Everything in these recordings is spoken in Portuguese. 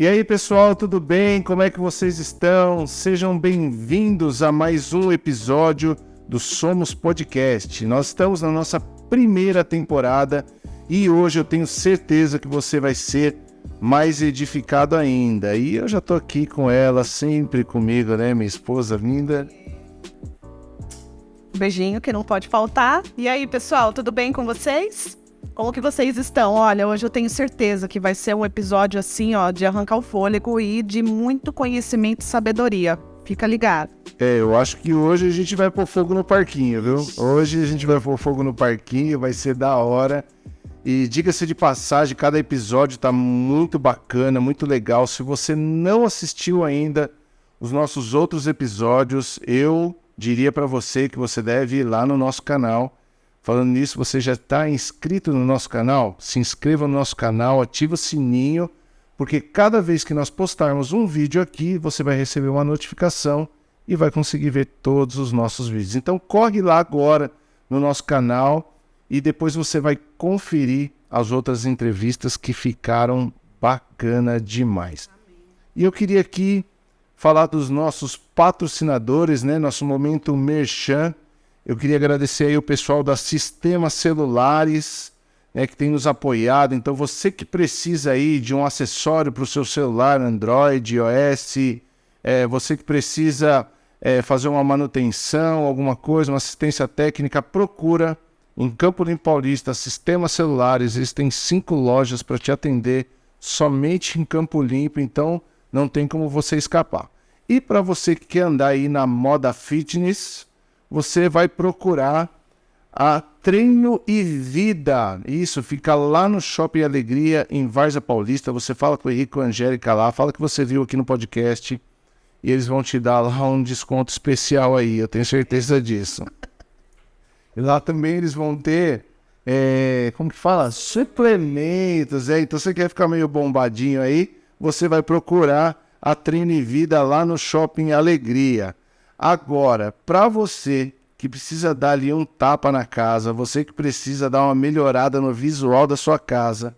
E aí, pessoal, tudo bem? Como é que vocês estão? Sejam bem-vindos a mais um episódio do Somos Podcast. Nós estamos na nossa primeira temporada e hoje eu tenho certeza que você vai ser mais edificado ainda. E eu já tô aqui com ela, sempre comigo, né? Minha esposa linda. Beijinho que não pode faltar. E aí, pessoal, tudo bem com vocês? Como que vocês estão? Olha, hoje eu tenho certeza que vai ser um episódio assim, ó, de arrancar o fôlego e de muito conhecimento e sabedoria. Fica ligado. Eu acho que hoje a gente vai pôr fogo no parquinho, viu? Hoje a gente vai pôr fogo no parquinho, vai ser da hora. E diga-se de passagem, cada episódio tá muito bacana, muito legal. Se você não assistiu ainda os nossos outros episódios, eu diria para você que você deve ir lá no nosso canal. Falando nisso, você já está inscrito no nosso canal? Se inscreva no nosso canal, ativa o sininho, porque cada vez que nós postarmos um vídeo aqui, você vai receber uma notificação e vai conseguir ver todos os nossos vídeos. Então corre lá agora no nosso canal e depois você vai conferir as outras entrevistas que ficaram bacana demais. E eu queria aqui falar dos nossos patrocinadores, né? Nosso momento merchan. Eu queria agradecer aí o pessoal da Sistema Celulares, né, que tem nos apoiado. Então você que precisa aí de um acessório para o seu celular, Android, iOS, você que precisa fazer uma manutenção, alguma coisa, uma assistência técnica, procura em Campo Limpo Paulista, Sistema Celulares. Eles têm 5 lojas para te atender somente em Campo Limpo, então não tem como você escapar. E para você que quer andar aí na moda fitness, você vai procurar a Treino e Vida. Isso, fica lá no Shopping Alegria, em Várzea Paulista. Você fala com o Henrique e a Angélica lá, fala que você viu aqui no podcast e eles vão te dar lá um desconto especial aí, eu tenho certeza disso. E lá também eles vão ter, como que fala? Suplementos. Então você quer ficar meio bombadinho aí, você vai procurar a Treino e Vida lá no Shopping Alegria. Agora, para você que precisa dar ali um tapa na casa, você que precisa dar uma melhorada no visual da sua casa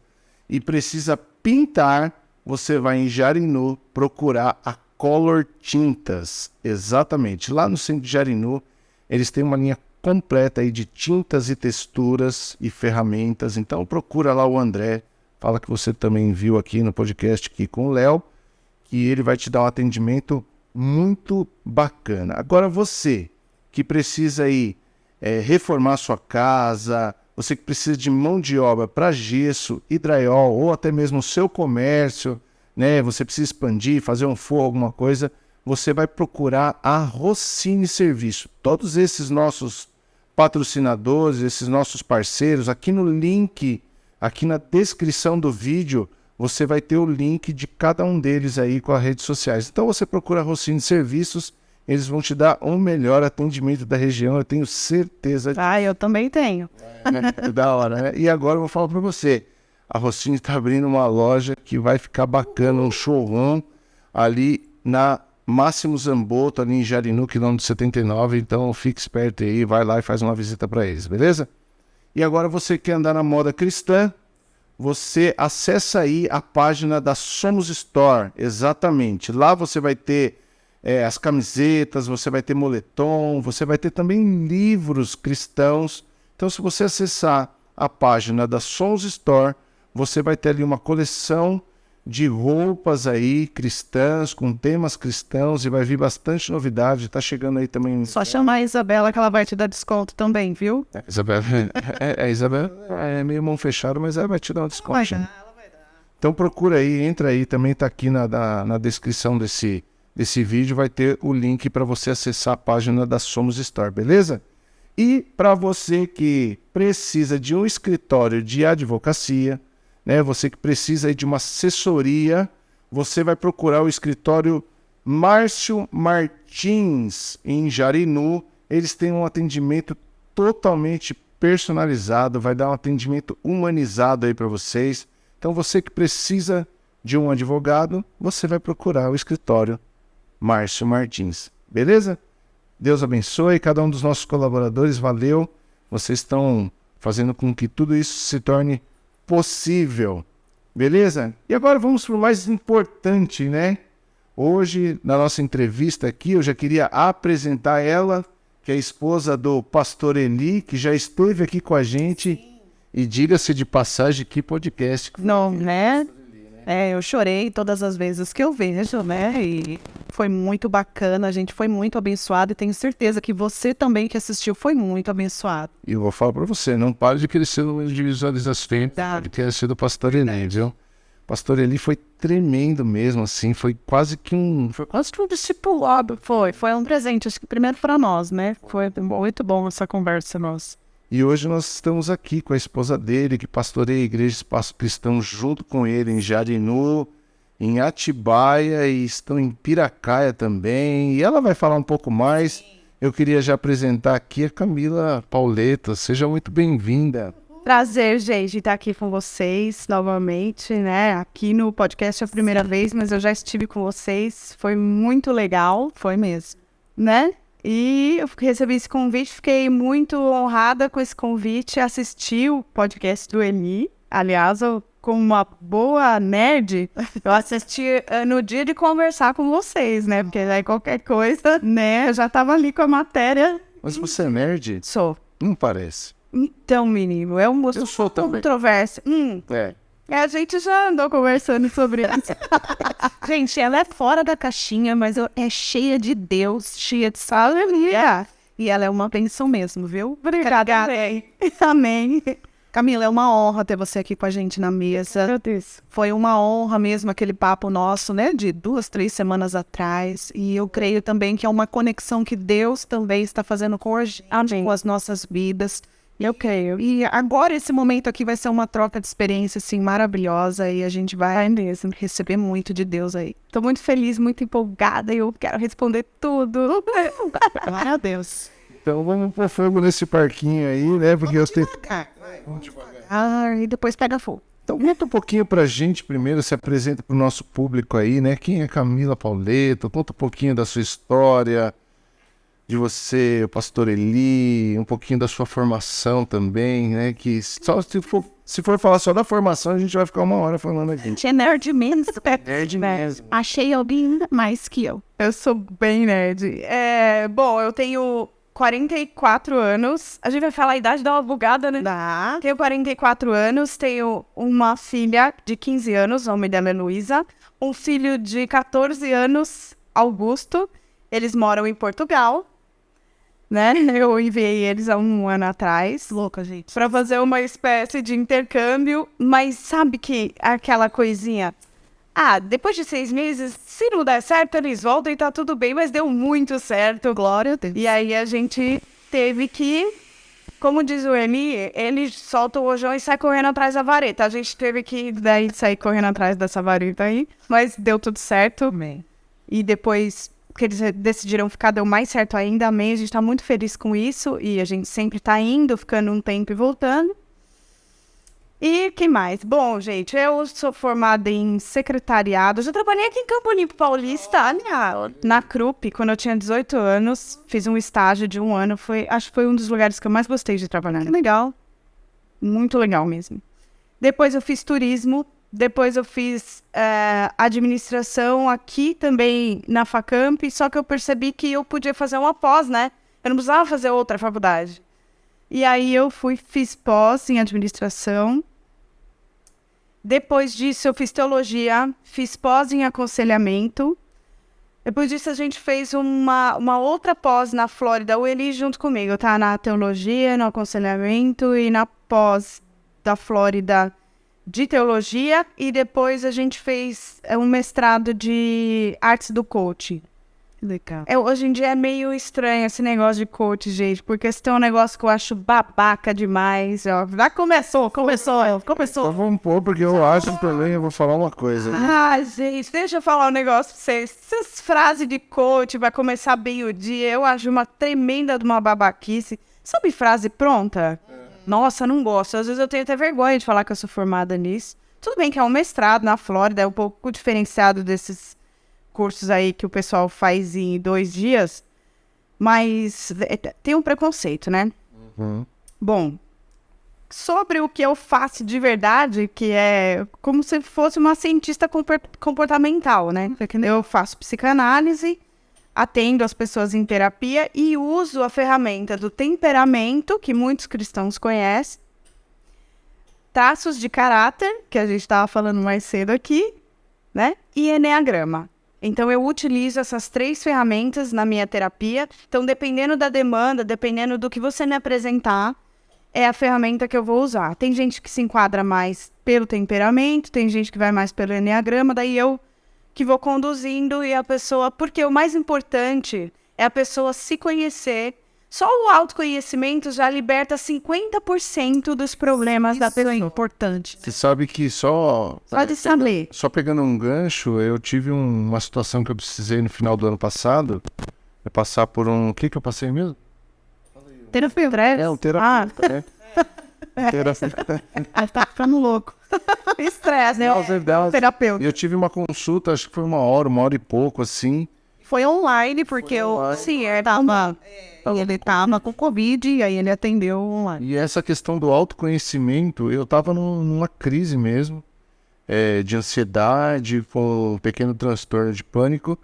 e precisa pintar, você vai em Jarinu procurar a Color Tintas. Exatamente, lá no centro de Jarinu, eles têm uma linha completa aí de tintas e texturas e ferramentas. Então procura lá o André, fala que você também viu aqui no podcast aqui com o Léo, que ele vai te dar um atendimento muito bacana. Agora você que precisa aí reformar sua casa, você que precisa de mão de obra para gesso e drywall ou até mesmo o seu comércio, né? Você precisa expandir, fazer um forro, alguma coisa, você vai procurar a Rossini Serviço. Todos esses nossos patrocinadores, esses nossos parceiros, aqui no link, aqui na descrição do vídeo, você vai ter o link de cada um deles aí com as redes sociais. Então você procura Rossini Serviços, eles vão te dar um melhor atendimento da região, eu tenho certeza disso. Ah, eu também tenho. Né? Da hora, né? E agora eu vou falar para você, a Rossini está abrindo uma loja que vai ficar bacana, um showroom ali na Máximo Zamboto, ali em Jarinu, quilômetro 79, então fique esperto aí, vai lá e faz uma visita para eles, beleza? E agora você quer andar na moda cristã, você acessa aí a página da Somos Store, exatamente. Lá você vai ter as camisetas, você vai ter moletom, você vai ter também livros cristãos. Então, se você acessar a página da Somos Store, você vai ter ali uma coleção de roupas aí cristãs, com temas cristãos, e vai vir bastante novidade. Tá chegando aí também. Só chamar a Isabela que ela vai te dar desconto também, viu? Isabela é meio mão fechada, mas ela vai te dar um desconto. Ela vai dar. Então procura aí, entra aí, também tá aqui na descrição desse vídeo, vai ter o link para você acessar a página da Somos Store, beleza? E para você que precisa de um escritório de advocacia, né, você que precisa aí de uma assessoria, você vai procurar o escritório Márcio Martins, em Jarinu. Eles têm um atendimento totalmente personalizado, vai dar um atendimento humanizado aí para vocês. Então você que precisa de um advogado, você vai procurar o escritório Márcio Martins, beleza? Deus abençoe cada um dos nossos colaboradores, valeu. Vocês estão fazendo com que tudo isso se torne possível. Beleza? E agora vamos para o mais importante, né? Hoje, na nossa entrevista aqui, eu já queria apresentar ela, que é a esposa do pastor Eli, que já esteve aqui com a gente. Sim. E diga-se de passagem, que podcast. Não, né? Eu chorei todas as vezes que eu vejo, né? E foi muito bacana, a gente foi muito abençoado e tenho certeza que você também que assistiu foi muito abençoado. E eu vou falar para você, não pare de crescer no número de visualizações, de ter sido o pastor Eli, viu? O pastor Eli foi tremendo mesmo, assim, foi quase que um discipulado. Foi um presente, acho que primeiro para nós, né? Foi muito bom essa conversa nossa. E hoje nós estamos aqui com a esposa dele, que pastoreia a igreja Espaço Cristão junto com ele em Jarinu, em Atibaia e estão em Piracaia também. E ela vai falar um pouco mais. Eu queria já apresentar aqui a Camila Pauleto. Seja muito bem-vinda. Prazer, gente, estar aqui com vocês novamente, né? Aqui no podcast é a primeira vez, mas eu já estive com vocês. Foi muito legal, foi mesmo, né? E eu recebi esse convite, fiquei muito honrada com esse convite, assisti o podcast do Eli. Aliás, como uma boa nerd, eu assisti no dia de conversar com vocês, né? Porque aí qualquer coisa, né? Eu já tava ali com a matéria. Mas você é nerd? Sou. Não parece. Então, menino, é um eu sou também. Controverso. A gente já andou conversando sobre isso. Gente, ela é fora da caixinha, mas é cheia de Deus, cheia de sabedoria. E ela é uma bênção mesmo, viu? Obrigada. Amém. Camila, é uma honra ter você aqui com a gente na mesa. Meu Deus. Foi uma honra mesmo aquele papo nosso, né? De 2, 3 semanas atrás. E eu creio também que é uma conexão que Deus também está fazendo com a gente, com as nossas vidas. Eu creio. E agora esse momento aqui vai ser uma troca de experiência, assim, maravilhosa. E a gente vai mesmo receber muito de Deus aí. Tô muito feliz, muito empolgada. E eu quero responder tudo. Glória a Deus. Então vamos pôr fogo nesse parquinho aí, né? Porque eu tenho... Vamos devagar. E depois pega fogo. Então conta um pouquinho pra gente primeiro, se apresenta pro nosso público aí, né? Quem é Camila Pauleto? Conta um pouquinho da sua história, de você, o pastor Eli, um pouquinho da sua formação também, né? Que só se for falar só da formação, a gente vai ficar 1 hora falando aqui. A gente é nerd mesmo. Nerd mesmo. Achei alguém mais que eu. Eu sou bem nerd. Bom, eu tenho 44 anos. A gente vai falar a idade, dá uma bugada, né? Dá. Tenho 44 anos, tenho uma filha de 15 anos, o nome dela é Luísa. Um filho de 14 anos, Augusto. Eles moram em Portugal. Né? Eu enviei eles há 1 ano atrás. Louca, gente. Pra fazer uma espécie de intercâmbio. Mas sabe que aquela coisinha... depois de 6 meses, se não der certo, eles voltam e tá tudo bem. Mas deu muito certo. Glória a Deus. E aí a gente teve que... Como diz o Eli, ele solta o rojão e sai correndo atrás da vareta. A gente teve que daí sair correndo atrás dessa vareta aí. Mas deu tudo certo. Amém. E depois... que eles decidiram ficar, deu mais certo ainda, amém, a gente tá muito feliz com isso, e a gente sempre tá indo, ficando um tempo e voltando. E que mais? Bom, gente, eu sou formada em secretariado, já trabalhei aqui em Campo Limpo Paulista, na CRUP, quando eu tinha 18 anos, fiz um estágio de 1 ano, acho que foi um dos lugares que eu mais gostei de trabalhar. Que legal, muito legal mesmo. Depois eu fiz turismo, depois eu fiz administração aqui também na Facamp, só que eu percebi que eu podia fazer uma pós, né? Eu não precisava fazer outra faculdade. E aí eu fiz pós em administração. Depois disso eu fiz teologia, fiz pós em aconselhamento. Depois disso a gente fez uma outra pós na Flórida, o Eli junto comigo, tá? Na teologia, no aconselhamento e na pós da Flórida de teologia, e depois a gente fez um mestrado de artes do coaching. Legal. Hoje em dia é meio estranho esse negócio de coach, gente, porque esse tem um negócio que eu acho babaca demais. Ó. Já começou. Então vamos pôr, porque eu acho também, eu vou falar uma coisa. Gente, deixa eu falar um negócio pra vocês. Essas frases de coach, vai começar bem o dia, eu acho uma tremenda de uma babaquice. Sabe frase pronta? Nossa, não gosto. Às vezes eu tenho até vergonha de falar que eu sou formada nisso. Tudo bem que é um mestrado na Flórida, é um pouco diferenciado desses cursos aí que o pessoal faz em 2 dias, mas tem um preconceito, né? Uhum. Bom, sobre o que eu faço de verdade, que é como se fosse uma cientista comportamental, né? Eu faço psicanálise, atendo as pessoas em terapia e uso a ferramenta do temperamento, que muitos cristãos conhecem, traços de caráter, que a gente estava falando mais cedo aqui, né? E eneagrama. Então, eu utilizo essas 3 ferramentas na minha terapia. Então, dependendo da demanda, dependendo do que você me apresentar, é a ferramenta que eu vou usar. Tem gente que se enquadra mais pelo temperamento, tem gente que vai mais pelo eneagrama, daí eu que vou conduzindo e a pessoa... Porque o mais importante é a pessoa se conhecer. Só o autoconhecimento já liberta 50% dos problemas da pessoa. Isso é importante. Você sabe que Pode saber. só pegando um gancho, eu tive uma situação que eu precisei no final do ano passado, é passar por um... O que eu passei mesmo? Terapeuta. É, um terapeuta, né? Terapeuta. Tá ficando louco. Estresse, né? Terapeuta. E eu tive uma consulta, acho que foi 1 hora e pouco, assim. Foi online, porque ele tava com Covid e aí ele atendeu online. E essa questão do autoconhecimento, eu tava numa crise mesmo, de ansiedade, com um pequeno transtorno de pânico,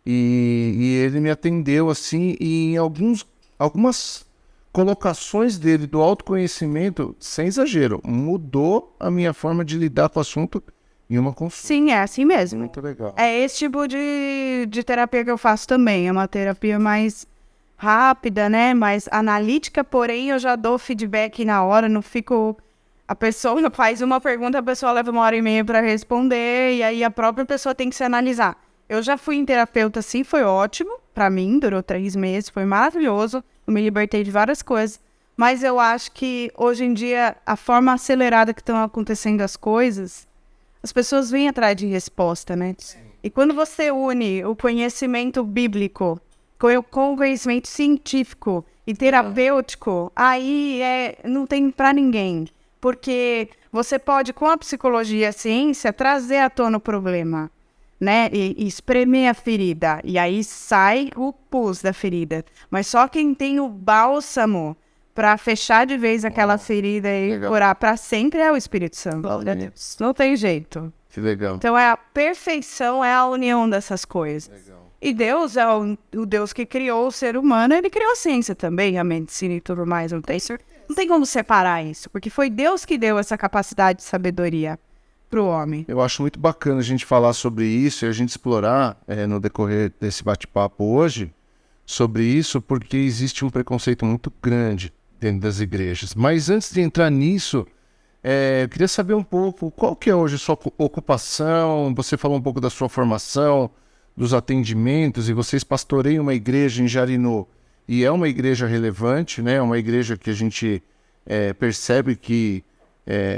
e ele me atendeu, assim, e em algumas colocações dele do autoconhecimento, sem exagero, mudou a minha forma de lidar com o assunto em uma consulta. Sim, é assim mesmo. Muito legal. É esse tipo de terapia que eu faço também. É uma terapia mais rápida, né? Mais analítica, porém eu já dou feedback na hora, não fico... A pessoa faz uma pergunta, a pessoa leva 1h30 para responder, e aí a própria pessoa tem que se analisar. Eu já fui em terapeuta, sim, foi ótimo para mim, durou 3 meses, foi maravilhoso, eu me libertei de várias coisas, mas eu acho que hoje em dia, a forma acelerada que estão acontecendo as coisas, as pessoas vêm atrás de resposta, né? Sim. E quando você une o conhecimento bíblico com o conhecimento científico e terapêutico, aí não tem para ninguém. Porque você pode, com a psicologia e a ciência, trazer à tona o problema, né? E espremer a ferida. E aí sai o pus da ferida. Mas só quem tem o bálsamo para fechar de vez aquela ferida e curar para sempre é o Espírito Santo. Não tem jeito. Que legal. Então a perfeição é a união dessas coisas. Legal. E Deus é o Deus que criou o ser humano, ele criou a ciência também, a medicina e tudo mais, não tem certeza. Não tem como separar isso, porque foi Deus que deu essa capacidade de sabedoria pro homem. Eu acho muito bacana a gente falar sobre isso e a gente explorar no decorrer desse bate-papo hoje sobre isso, porque existe um preconceito muito grande dentro das igrejas. Mas antes de entrar nisso, eu queria saber um pouco qual que é hoje a sua ocupação. Você falou um pouco da sua formação, dos atendimentos, e vocês pastoreiam uma igreja em Jarinu, e é uma igreja relevante, né? É uma igreja que a gente percebe que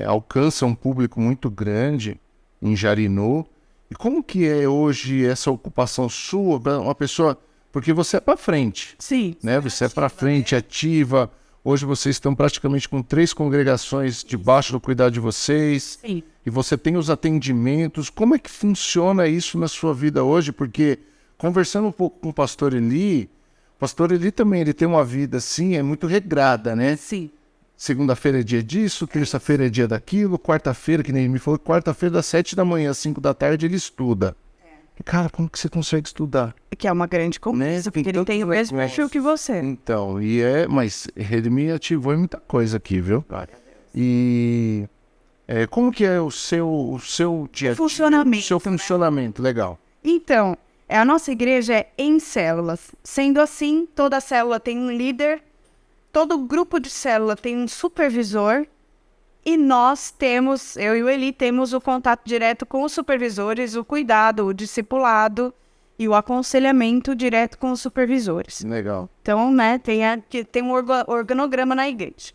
alcança um público muito grande em Jarinu. E como que é hoje essa ocupação sua, uma pessoa... Porque você é para frente. Sim. Né? Você é para frente, ativa. Hoje vocês estão praticamente com 3 congregações debaixo do cuidado de vocês. Sim. E você tem os atendimentos. Como é que funciona isso na sua vida hoje? Porque conversando um pouco com o pastor Eli também, ele tem uma vida assim, é muito regrada, né? Sim. Segunda-feira é dia disso, terça-feira é dia daquilo, quarta-feira, que nem ele me falou, quarta-feira das 7 da manhã às 5 da tarde ele estuda. E, cara, como que você consegue estudar? Que é uma grande conversa, porque ele tem o mesmo perfil que você. Então, mas ele me ativou em muita coisa aqui, viu? E como que é o seu dia a dia? Funcionamento. O seu funcionamento, legal. Então, a nossa igreja é em células. Sendo assim, toda célula tem um líder, todo grupo de célula tem um supervisor, e nós temos, eu e o Eli, temos o contato direto com os supervisores, o cuidado, o discipulado e o aconselhamento direto com os supervisores. Legal. Então, né, tem um organograma na igreja.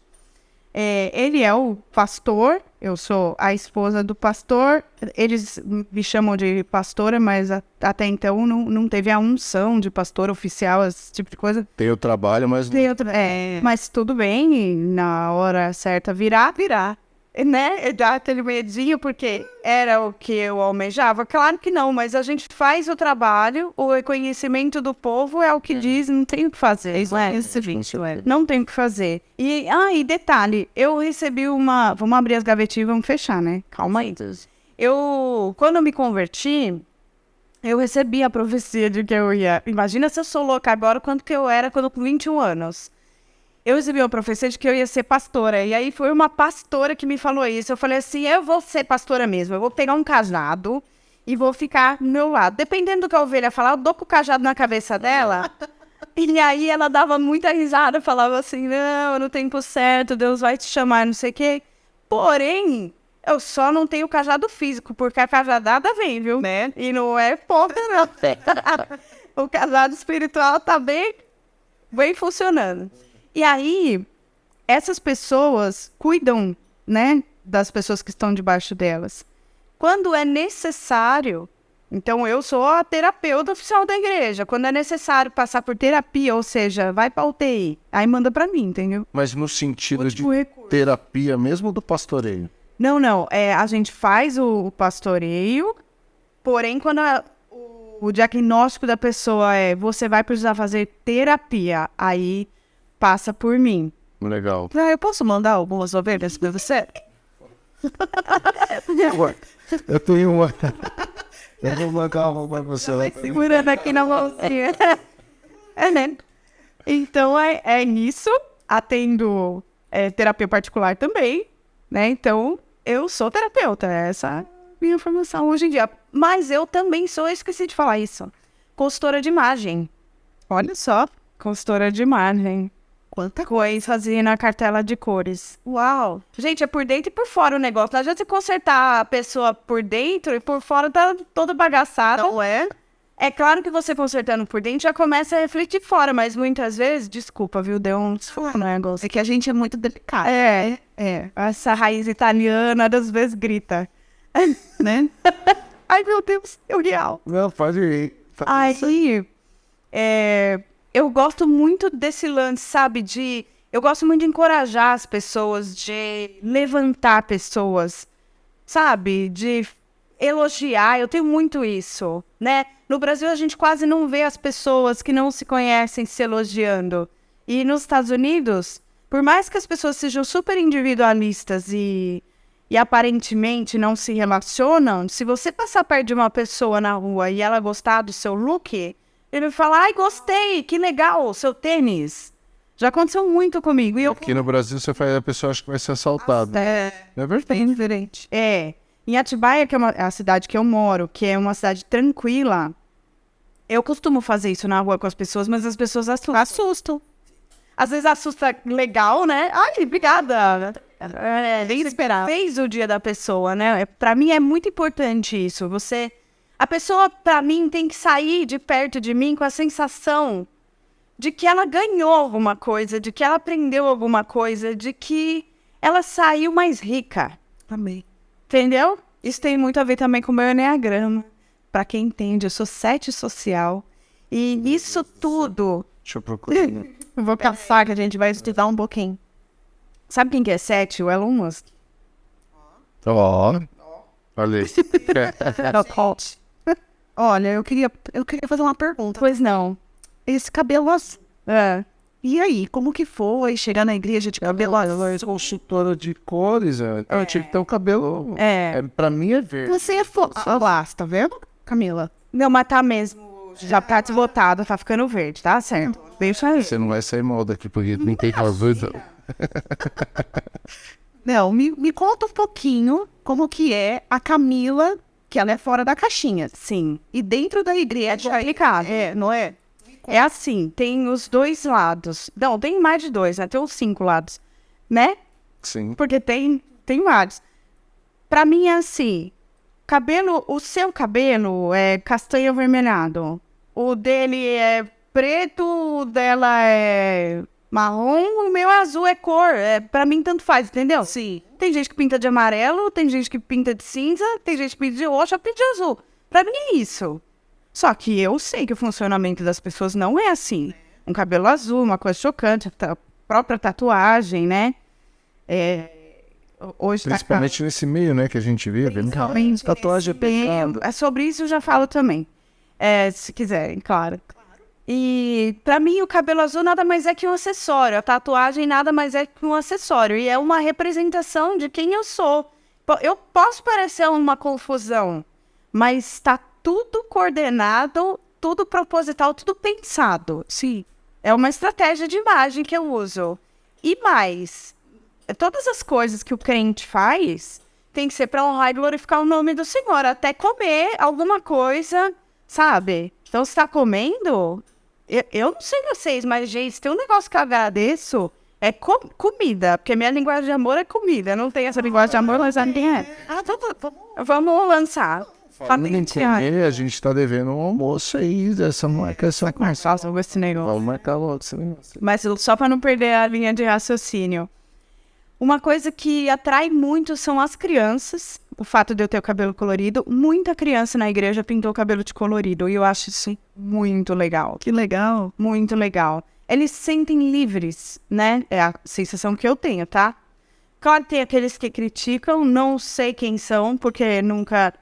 Ele é o pastor, eu sou a esposa do pastor, eles me chamam de pastora, mas até então não teve a unção de pastor oficial, esse tipo de coisa. Tem o trabalho, mas... Mas tudo bem, na hora certa virá. né? Dá aquele medinho, porque era o que eu almejava? Claro que não, mas a gente faz o trabalho, o reconhecimento do povo é o que diz, não tem o que fazer, não é? Não tem o que fazer. E detalhe, eu recebi uma... Vamos abrir as gavetinhas e vamos fechar, né? Calma aí. Quando eu me converti, eu recebi a profecia de que eu ia... Imagina se eu sou louca agora, quanto que eu era quando eu com 21 anos. Eu recebi uma profecia de que eu ia ser pastora. E aí foi uma pastora que me falou isso. Eu falei assim, eu vou ser pastora mesmo. Eu vou pegar um cajado e vou ficar do meu lado. Dependendo do que a ovelha falar, eu dou com o cajado na cabeça dela. E aí ela dava muita risada. Falava assim, não, no tempo certo, Deus vai te chamar, não sei o quê. Porém... eu só não tenho cajado físico, porque a cajadada vem, viu? Né? E não é pouca, não. O cajado espiritual tá bem funcionando. E aí, essas pessoas cuidam, né, das pessoas que estão debaixo delas. Quando é necessário, então eu sou a terapeuta oficial da igreja. Quando é necessário passar por terapia, ou seja, vai pra UTI, aí manda pra mim, entendeu? Mas no sentido de recurso. terapia mesmo do pastoreio? Não. A gente faz o pastoreio, porém, quando o diagnóstico da pessoa é você vai precisar fazer terapia, aí passa por mim. Legal. Eu posso mandar algumas ovelhas pra você? Eu tenho uma... eu vou mandar uma pra você. Segurando aqui na mãozinha. Né? Então, é nisso. Atendo terapia particular também, né? Então... eu sou terapeuta, essa é a minha formação hoje em dia. Mas eu também sou, eu esqueci de falar isso, consultora de imagem. Olha só, consultora de imagem. Quanta coisa fazia na cartela de cores. Uau! Gente, é por dentro e por fora o negócio. Não adianta você consertar a pessoa por dentro e por fora tá toda bagaçada. Não é? É claro que você consertando por dentro já começa a refletir fora, mas muitas vezes, desculpa, viu, deu um negócio. É que a gente é muito delicado. Essa raiz italiana às vezes grita, né? Ai, meu Deus, eu real. Não, pode ir. Aí, eu gosto muito desse lance, sabe, eu gosto muito de encorajar as pessoas, de levantar pessoas, sabe, de elogiar, eu tenho muito isso, né? No Brasil, a gente quase não vê as pessoas que não se conhecem se elogiando. E nos Estados Unidos, por mais que as pessoas sejam super individualistas e aparentemente não se relacionam, se você passar perto de uma pessoa na rua e ela gostar do seu look, ele vai falar, ai, gostei, que legal, seu tênis. Já aconteceu muito comigo. E Aqui no Brasil, você faz, a pessoa acha que vai ser assaltada. É verdade. Bem diferente. Em Atibaia, que é a cidade que eu moro, que é uma cidade tranquila, eu costumo fazer isso na rua com as pessoas, mas as pessoas assustam. Às vezes assusta legal, né? Ai, obrigada. Nem esperar. Fez o dia da pessoa, né? Pra mim é muito importante isso. A pessoa, pra mim, tem que sair de perto de mim com a sensação de que ela ganhou alguma coisa, de que ela aprendeu alguma coisa, de que ela saiu mais rica. Amém. Entendeu? Isso tem muito a ver também com o meu enneagrama. Pra quem entende, eu sou 7 social. E isso tudo... Deixa eu procurar. Eu vou caçar que a gente vai estudar um pouquinho. Sabe quem que é 7? O Elon Musk. Olha aí. Olha, eu queria fazer uma pergunta. Pois não. Esse cabelo azul. E aí, como que foi chegar na igreja de cabelo azul? Ela é consultora de cores. Eu tinha que ter um cabelo... pra mim é verde. Você é lá, tá vendo, Camila? Não, mas tá mesmo. Já tá desbotado, tá ficando verde, tá certo. Deixa aí. Você não vai sair mal daqui, porque não tem azul. Não, me conta um pouquinho como que é a Camila, que ela é fora da caixinha. Sim. E dentro da igreja... É complicado. Não é? É assim, tem os dois lados. Não, tem mais de 2, né? Tem uns 5 lados. Né? Sim. Porque tem vários. Pra mim é assim, o seu cabelo é castanho avermelhado. O dele é preto, o dela é marrom, o meu azul é cor. Pra mim tanto faz, entendeu? Sim. Tem gente que pinta de amarelo, tem gente que pinta de cinza, tem gente que pinta de roxo, eu pinto de azul. Pra mim é isso. Só que eu sei que o funcionamento das pessoas não é assim. Um cabelo azul, uma coisa chocante, a própria tatuagem, né? Hoje tá Principalmente nesse meio, né, que a gente vive. tatuagem é pecado. É sobre isso eu já falo também. Se quiserem, claro. E pra mim o cabelo azul nada mais é que um acessório. A tatuagem nada mais é que um acessório. E é uma representação de quem eu sou. Eu posso parecer uma confusão, mas tá tudo coordenado, tudo proposital, tudo pensado. Sim. É uma estratégia de imagem que eu uso. E mais, todas as coisas que o crente faz tem que ser para honrar e glorificar o nome do Senhor. Até comer alguma coisa, sabe? Então, você tá comendo... Eu não sei vocês, mas, gente, tem um negócio que eu agradeço, é comida. Porque minha linguagem de amor é comida. Não tem essa linguagem de amor, mas ninguém é. Vamos lançar. Falando em comer, a gente tá devendo um almoço aí dessa marca. Nossa, eu gostei negócio. Vamos marcar logo esse negócio. Mas só para não perder a linha de raciocínio. Uma coisa que atrai muito são as crianças. O fato de eu ter o cabelo colorido. Muita criança na igreja pintou o cabelo de colorido. E eu acho isso muito legal. Que legal. Muito legal. Eles se sentem livres, né? É a sensação que eu tenho, tá? Claro, tem aqueles que criticam. Não sei quem são, porque nunca...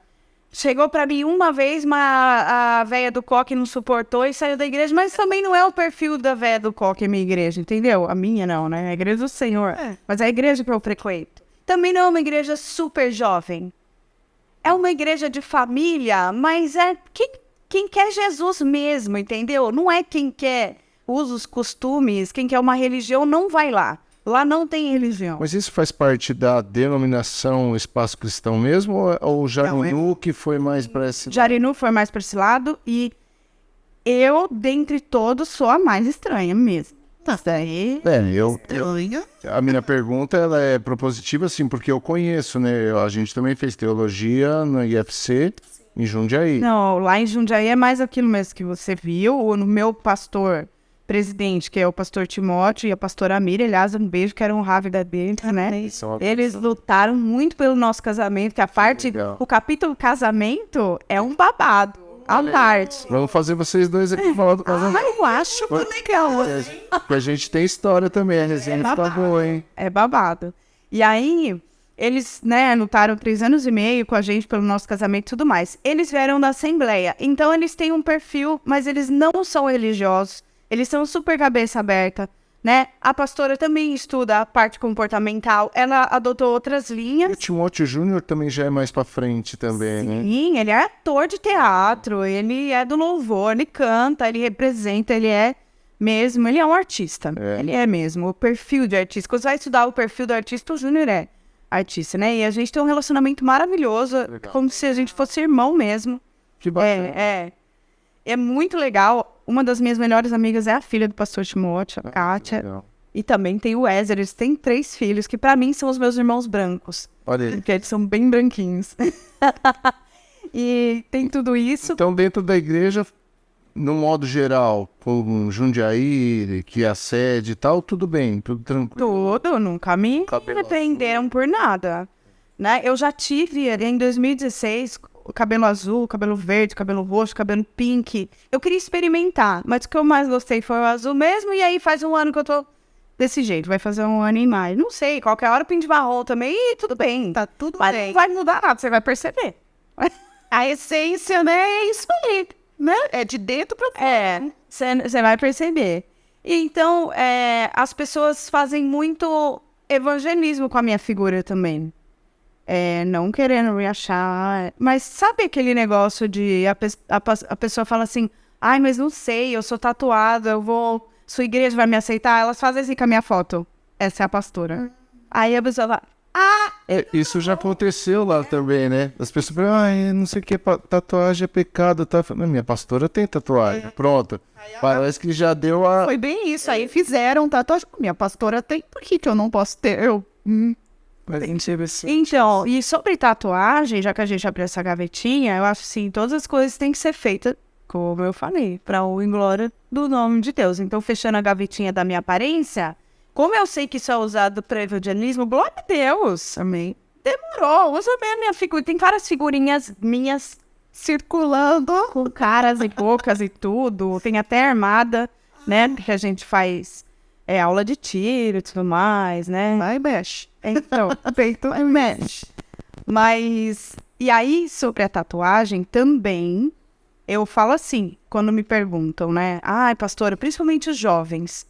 Chegou pra mim uma vez, mas a véia do coque não suportou e saiu da igreja. Mas também não é o perfil da véia do coque a minha igreja, entendeu? A minha não, né? A igreja do Senhor. Mas é a igreja que eu frequento. Também não é uma igreja super jovem. É uma igreja de família, mas é quem quer Jesus mesmo, entendeu? Não é quem quer usos, costumes, quem quer uma religião não vai lá. Lá não tem religião. Mas isso faz parte da denominação Espaço Cristão mesmo? Ou o Jarinu que foi mais para esse lado? Jarinu foi mais para esse lado e eu, dentre todos, sou a mais estranha mesmo. Tá. Daí... A minha pergunta ela é propositiva, assim, porque eu conheço, né? A gente também fez teologia no IFC, em Jundiaí. Não, lá em Jundiaí é mais aquilo mesmo que você viu. O meu pastor... presidente, que é o pastor Timóteo e a pastora Miriam, aliás, um beijo, quero honrar a vida deles, né? Eles lutaram muito pelo nosso casamento, que a parte, o capítulo casamento é um babado, à parte. Vamos fazer vocês dois aqui falar do casamento. Eu acho legal. Porque a gente tem história também, a resenha tá boa, hein? É babado. E aí, eles, né, lutaram 3 anos e meio com a gente pelo nosso casamento e tudo mais. Eles vieram da Assembleia, então eles têm um perfil, mas eles não são religiosos. Eles são super cabeça aberta, né? A pastora também estuda a parte comportamental. Ela adotou outras linhas. E o Timóteo Júnior também já é mais pra frente também, né? Sim, ele é ator de teatro, ele é do louvor, ele canta, ele representa, ele é mesmo, ele é um artista. Ele é mesmo, o perfil de artista. Quando você vai estudar o perfil do artista, o Júnior é artista, né? E a gente tem um relacionamento maravilhoso, como se a gente fosse irmão mesmo. Que bacana. É muito legal. Uma das minhas melhores amigas é a filha do pastor Timóteo, a Kátia. Legal. E também tem o Ézer. Eles têm 3 filhos, que pra mim são os meus irmãos brancos. Olha aí. Porque eles são bem branquinhos. E tem tudo isso. Então, dentro da igreja, no modo geral, com Jundiaí, que é a sede e tal, tudo bem, tudo tranquilo. Tudo, nunca me repreenderam por nada. Né? Eu já tive, em 2016... o cabelo azul, o cabelo verde, o cabelo roxo, o cabelo pink. Eu queria experimentar, mas o que eu mais gostei foi o azul mesmo. E aí faz um ano que eu tô desse jeito. Vai fazer um ano e mais. Não sei, qualquer hora eu pinto marrom também e tudo bem. Tá tudo mas bem. não vai mudar nada, você vai perceber. A essência, né, é isso aí, né? É de dentro pra fora. Você vai perceber. E então, as pessoas fazem muito evangelismo com a minha figura também. Não querendo me achar... Mas sabe aquele negócio de... A pessoa fala assim... Ai, mas não sei, eu sou tatuada, eu vou... Sua igreja vai me aceitar? Elas fazem assim com a minha foto. Essa é a pastora. Aí a pessoa fala... Isso já aconteceu lá também, né? As pessoas falam, não sei o que, tatuagem é pecado, tá? Minha pastora tem tatuagem, pronto. Parece que já deu a... Foi bem isso, aí fizeram tatuagem. Minha pastora tem, por que eu não posso ter? Então, e sobre tatuagem, já que a gente abriu essa gavetinha, eu acho assim, todas as coisas têm que ser feitas, como eu falei, para o em glória do nome de Deus. Então, fechando a gavetinha da minha aparência, como eu sei que isso é usado para evangelismo, glória a Deus. Amém. Demorou, usa bem a minha figura. Tem várias figurinhas minhas circulando com caras e bocas e tudo. Tem até armada, né, que a gente faz É aula de tiro e tudo mais, né? Vai, mexe. Então, peito mexe. Mas, e aí, sobre a tatuagem, também, eu falo assim, quando me perguntam, né? Ai, pastora, principalmente os jovens.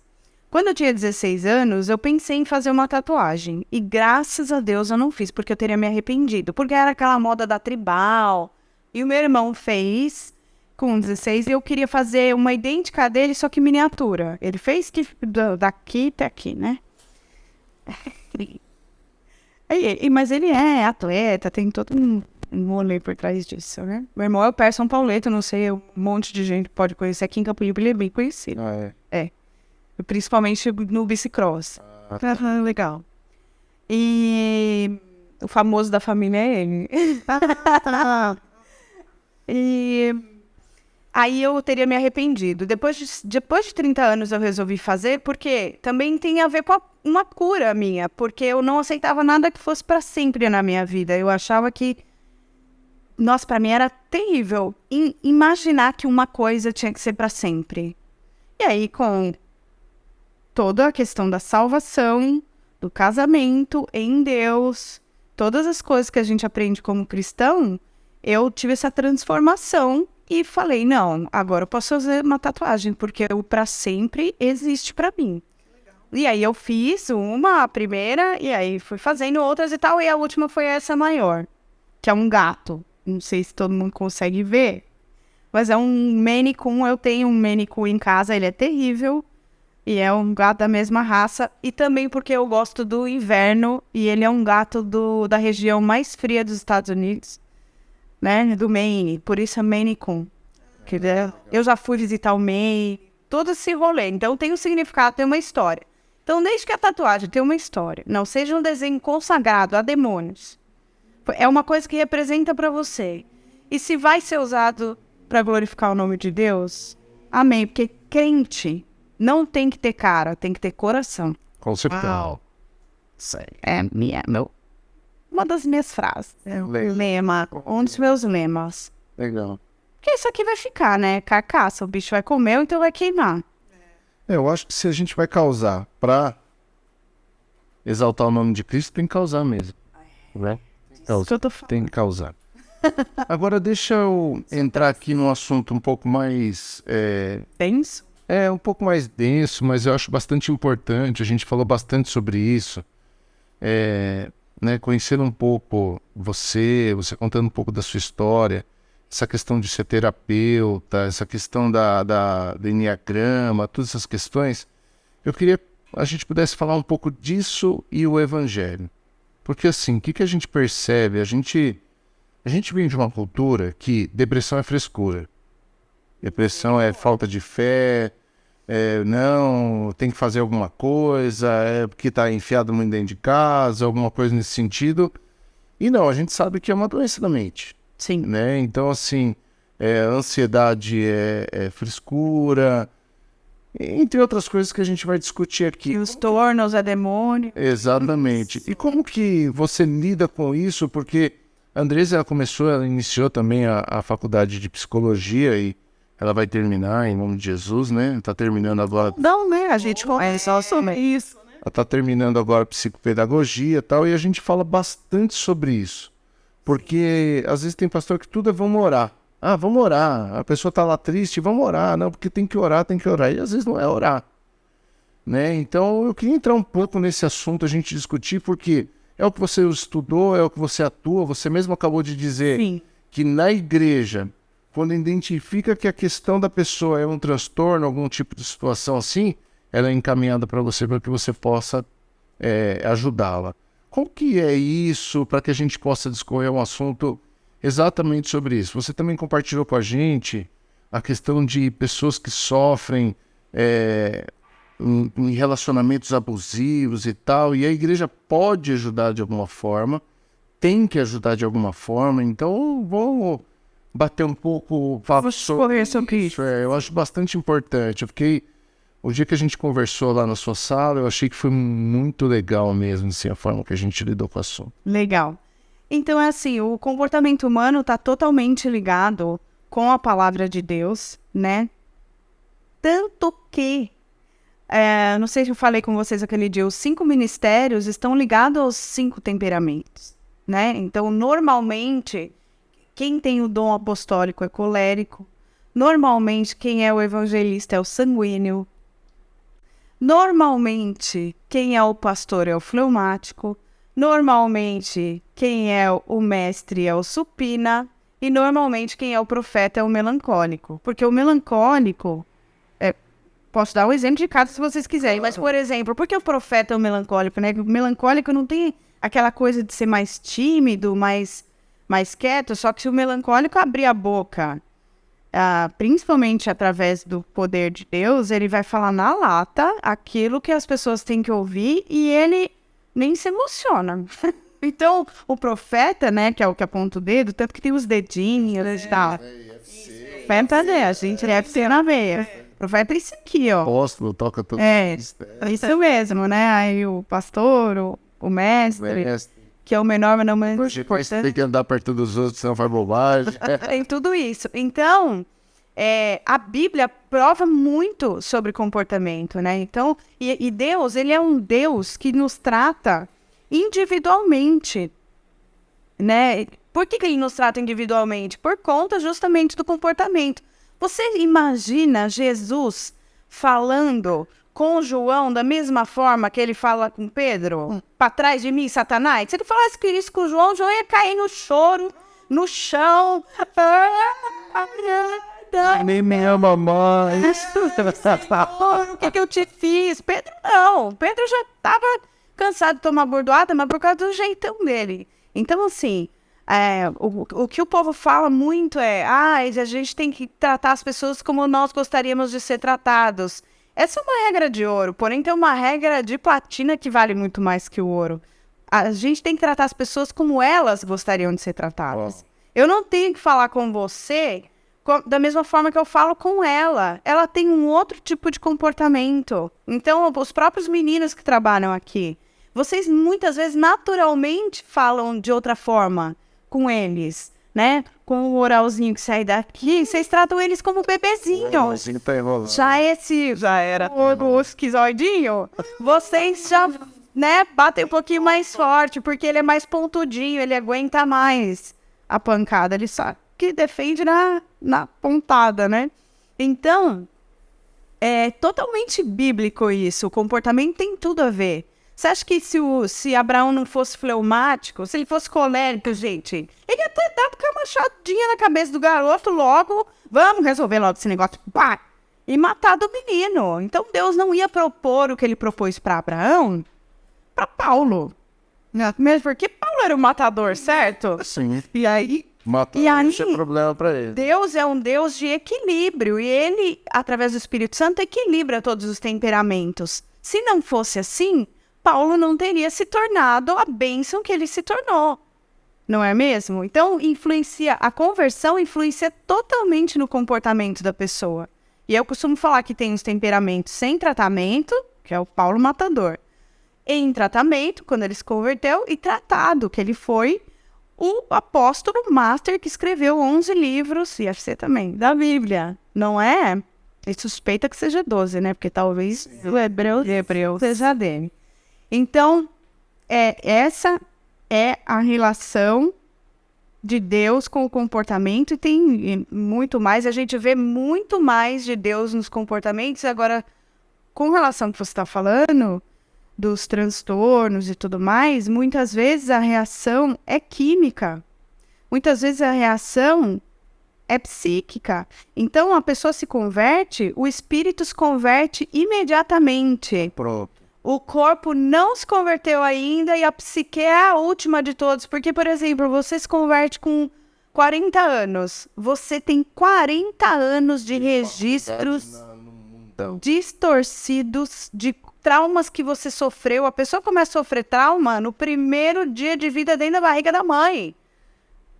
Quando eu tinha 16 anos, eu pensei em fazer uma tatuagem. E graças a Deus eu não fiz, porque eu teria me arrependido. Porque era aquela moda da tribal. E o meu irmão fez com 16 e eu queria fazer uma idêntica dele, só que miniatura. Ele fez que daqui até aqui, né? Mas ele é atleta, tem todo um rolê por trás disso, né? Meu irmão é o Per São Pauleto, não sei, um monte de gente pode conhecer. Aqui em Campinas ele é bem conhecido. É. Principalmente no bicicross. Legal. E o famoso da família é ele. E aí eu teria me arrependido. Depois de 30 anos eu resolvi fazer, porque também tem a ver com uma cura minha, porque eu não aceitava nada que fosse para sempre na minha vida. Eu achava que, nossa, para mim era terrível imaginar que uma coisa tinha que ser para sempre. E aí, com toda a questão da salvação, do casamento em Deus, todas as coisas que a gente aprende como cristão, eu tive essa transformação e falei, não, agora eu posso fazer uma tatuagem, porque o pra sempre existe pra mim. E aí eu fiz a primeira, e aí fui fazendo outras e tal, e a última foi essa maior, que é um gato. Não sei se todo mundo consegue ver, mas é um Maine Coon, eu tenho um Maine Coon em casa, ele é terrível, e é um gato da mesma raça, e também porque eu gosto do inverno, e ele é um gato da região mais fria dos Estados Unidos, né, do Maine, por isso é Maine Coon. Eu já fui visitar o Maine, todo esse rolê, então tem um significado, tem uma história. Então, desde que a tatuagem tem uma história, não seja um desenho consagrado a demônios, é uma coisa que representa para você. E se vai ser usado para glorificar o nome de Deus, amém, porque crente não tem que ter cara, tem que ter coração. Com certeza. Uau. Uma das minhas frases. Lema. Um dos meus lemas. Legal. Porque isso aqui vai ficar, né? Carcaça, o bicho vai comer, então vai queimar. Eu acho que se a gente vai causar pra exaltar o nome de Cristo, tem que causar mesmo. Né? Isso que eu tô falando. Tem que causar. Agora, deixa eu entrar aqui num assunto um pouco mais... Tenso? um pouco mais denso, mas eu acho bastante importante. A gente falou bastante sobre isso. Né, conhecendo um pouco você contando um pouco da sua história, essa questão de ser terapeuta, essa questão do enneagrama, todas essas questões, eu queria que a gente pudesse falar um pouco disso e o evangelho. Porque assim, o que a gente percebe? A gente vem de uma cultura que depressão é frescura. Depressão é falta de fé, não, tem que fazer alguma coisa, porque está enfiado muito dentro de casa, alguma coisa nesse sentido. E não, a gente sabe que é uma doença da mente. Sim. Né? Então, assim, ansiedade é frescura, entre outras coisas que a gente vai discutir aqui. E os tornos é demônio. Exatamente. E como que você lida com isso? Porque a Andresa ela iniciou também a faculdade de psicologia e ela vai terminar em nome de Jesus, né? Tá terminando agora. Não, né? A gente começa sobre isso. Ela tá terminando agora psicopedagogia e tal, e a gente fala bastante sobre isso. Porque às vezes tem pastor que tudo é vamos orar. Ah, vamos orar. A pessoa tá lá triste, vamos orar. Não, porque tem que orar. E às vezes não é orar. Né? Então eu queria entrar um pouco nesse assunto, a gente discutir, porque é o que você estudou, é o que você atua. Você mesmo acabou de dizer Sim. que na igreja, quando identifica que a questão da pessoa é um transtorno, algum tipo de situação assim, ela é encaminhada para que você possa ajudá-la. Como que é isso, para que a gente possa discorrer um assunto exatamente sobre isso? Você também compartilhou com a gente a questão de pessoas que sofrem em relacionamentos abusivos e tal, e a igreja pode ajudar de alguma forma, tem que ajudar de alguma forma, então vamos bater um pouco Sobre isso. Eu acho bastante importante. O dia que a gente conversou lá na sua sala, eu achei que foi muito legal mesmo, assim, a forma que a gente lidou com o assunto. Legal. Então, é assim, o comportamento humano está totalmente ligado com a palavra de Deus, né? Tanto que não sei se eu falei com vocês aquele dia, os 5 ministérios estão ligados aos 5 temperamentos, né? Então, normalmente, quem tem o dom apostólico é colérico. Normalmente, quem é o evangelista é o sanguíneo. Normalmente, quem é o pastor é o fleumático. Normalmente, quem é o mestre é o supina. E normalmente, quem é o profeta é o melancólico. Porque o melancólico... Posso dar um exemplo de cada se vocês quiserem. Mas, por exemplo, por que o profeta é o melancólico, né? O melancólico não tem aquela coisa de ser mais tímido, mais quieto. Só que se o melancólico abrir a boca, principalmente através do poder de Deus, ele vai falar na lata aquilo que as pessoas têm que ouvir e ele nem se emociona. Então, o profeta, né, que é o que aponta o dedo, tanto que tem os dedinhos e tal. Profeta, né, a gente deve ser na veia. O profeta é isso aqui, ó. Apóstolo, toca tudo. Isso mesmo, né? Aí o pastor, o mestre, que é o menor, mas não menos importante. Tem que andar perto dos outros, senão faz bobagem. Tem tudo isso. Então, a Bíblia prova muito sobre comportamento, né? Então, e Deus, ele é um Deus que nos trata individualmente, né? Por que ele nos trata individualmente? Por conta justamente do comportamento. Você imagina Jesus falando com João da mesma forma que ele fala com Pedro? Para trás de mim, Satanás? Se ele falasse isso com João ia cair no choro, no chão. Nem me ama mais. O que eu te fiz? Pedro não. Pedro já estava cansado de tomar bordoada, mas por causa do jeitão dele. Então, assim... o que o povo fala muito a gente tem que tratar as pessoas como nós gostaríamos de ser tratados. Essa é uma regra de ouro, porém tem uma regra de platina que vale muito mais que o ouro. A gente tem que tratar as pessoas como elas gostariam de ser tratadas. Eu não tenho que falar com você da mesma forma que eu falo com ela. Ela tem um outro tipo de comportamento. Então, os próprios meninos que trabalham aqui, vocês muitas vezes naturalmente falam de outra forma com eles, né? Com o oralzinho que sai daqui, vocês tratam eles como bebezinhos. Já era o esquizoidinho. Vocês já, né, batem um pouquinho mais forte, porque ele é mais pontudinho, ele aguenta mais a pancada. Ele só que defende na pontada, né? Então, é totalmente bíblico isso. O comportamento tem tudo a ver. Você acha que se Abraão não fosse fleumático, se ele fosse colérico, gente, ele ia ter dado uma machadinha na cabeça do garoto logo, vamos resolver logo esse negócio, pá, e matado o menino. Então Deus não ia propor o que ele propôs para Abraão, para Paulo. Mesmo porque Paulo era o matador, certo? Sim. E aí... Matar isso é problema para ele. Deus é um Deus de equilíbrio, e ele, através do Espírito Santo, equilibra todos os temperamentos. Se não fosse assim... Paulo não teria se tornado a bênção que ele se tornou, não é mesmo? Então, a conversão influencia totalmente no comportamento da pessoa. E eu costumo falar que tem os temperamentos sem tratamento, que é o Paulo matador, em tratamento, quando ele se converteu, e tratado, que ele foi o apóstolo master que escreveu 11 livros, e você também, da Bíblia, não é? Ele suspeita que seja 12, né? Porque talvez o Hebreu seja dele. Então, essa é a relação de Deus com o comportamento, e tem muito mais, a gente vê muito mais de Deus nos comportamentos. Agora, com relação ao que você está falando, dos transtornos e tudo mais, muitas vezes a reação é química, muitas vezes a reação é psíquica. Então, a pessoa se converte, o espírito se converte imediatamente. Pronto. O corpo não se converteu ainda e a psique é a última de todos. Porque, por exemplo, você se converte com 40 anos. Você tem 40 anos de registros distorcidos de traumas que você sofreu. A pessoa começa a sofrer trauma no primeiro dia de vida dentro da barriga da mãe,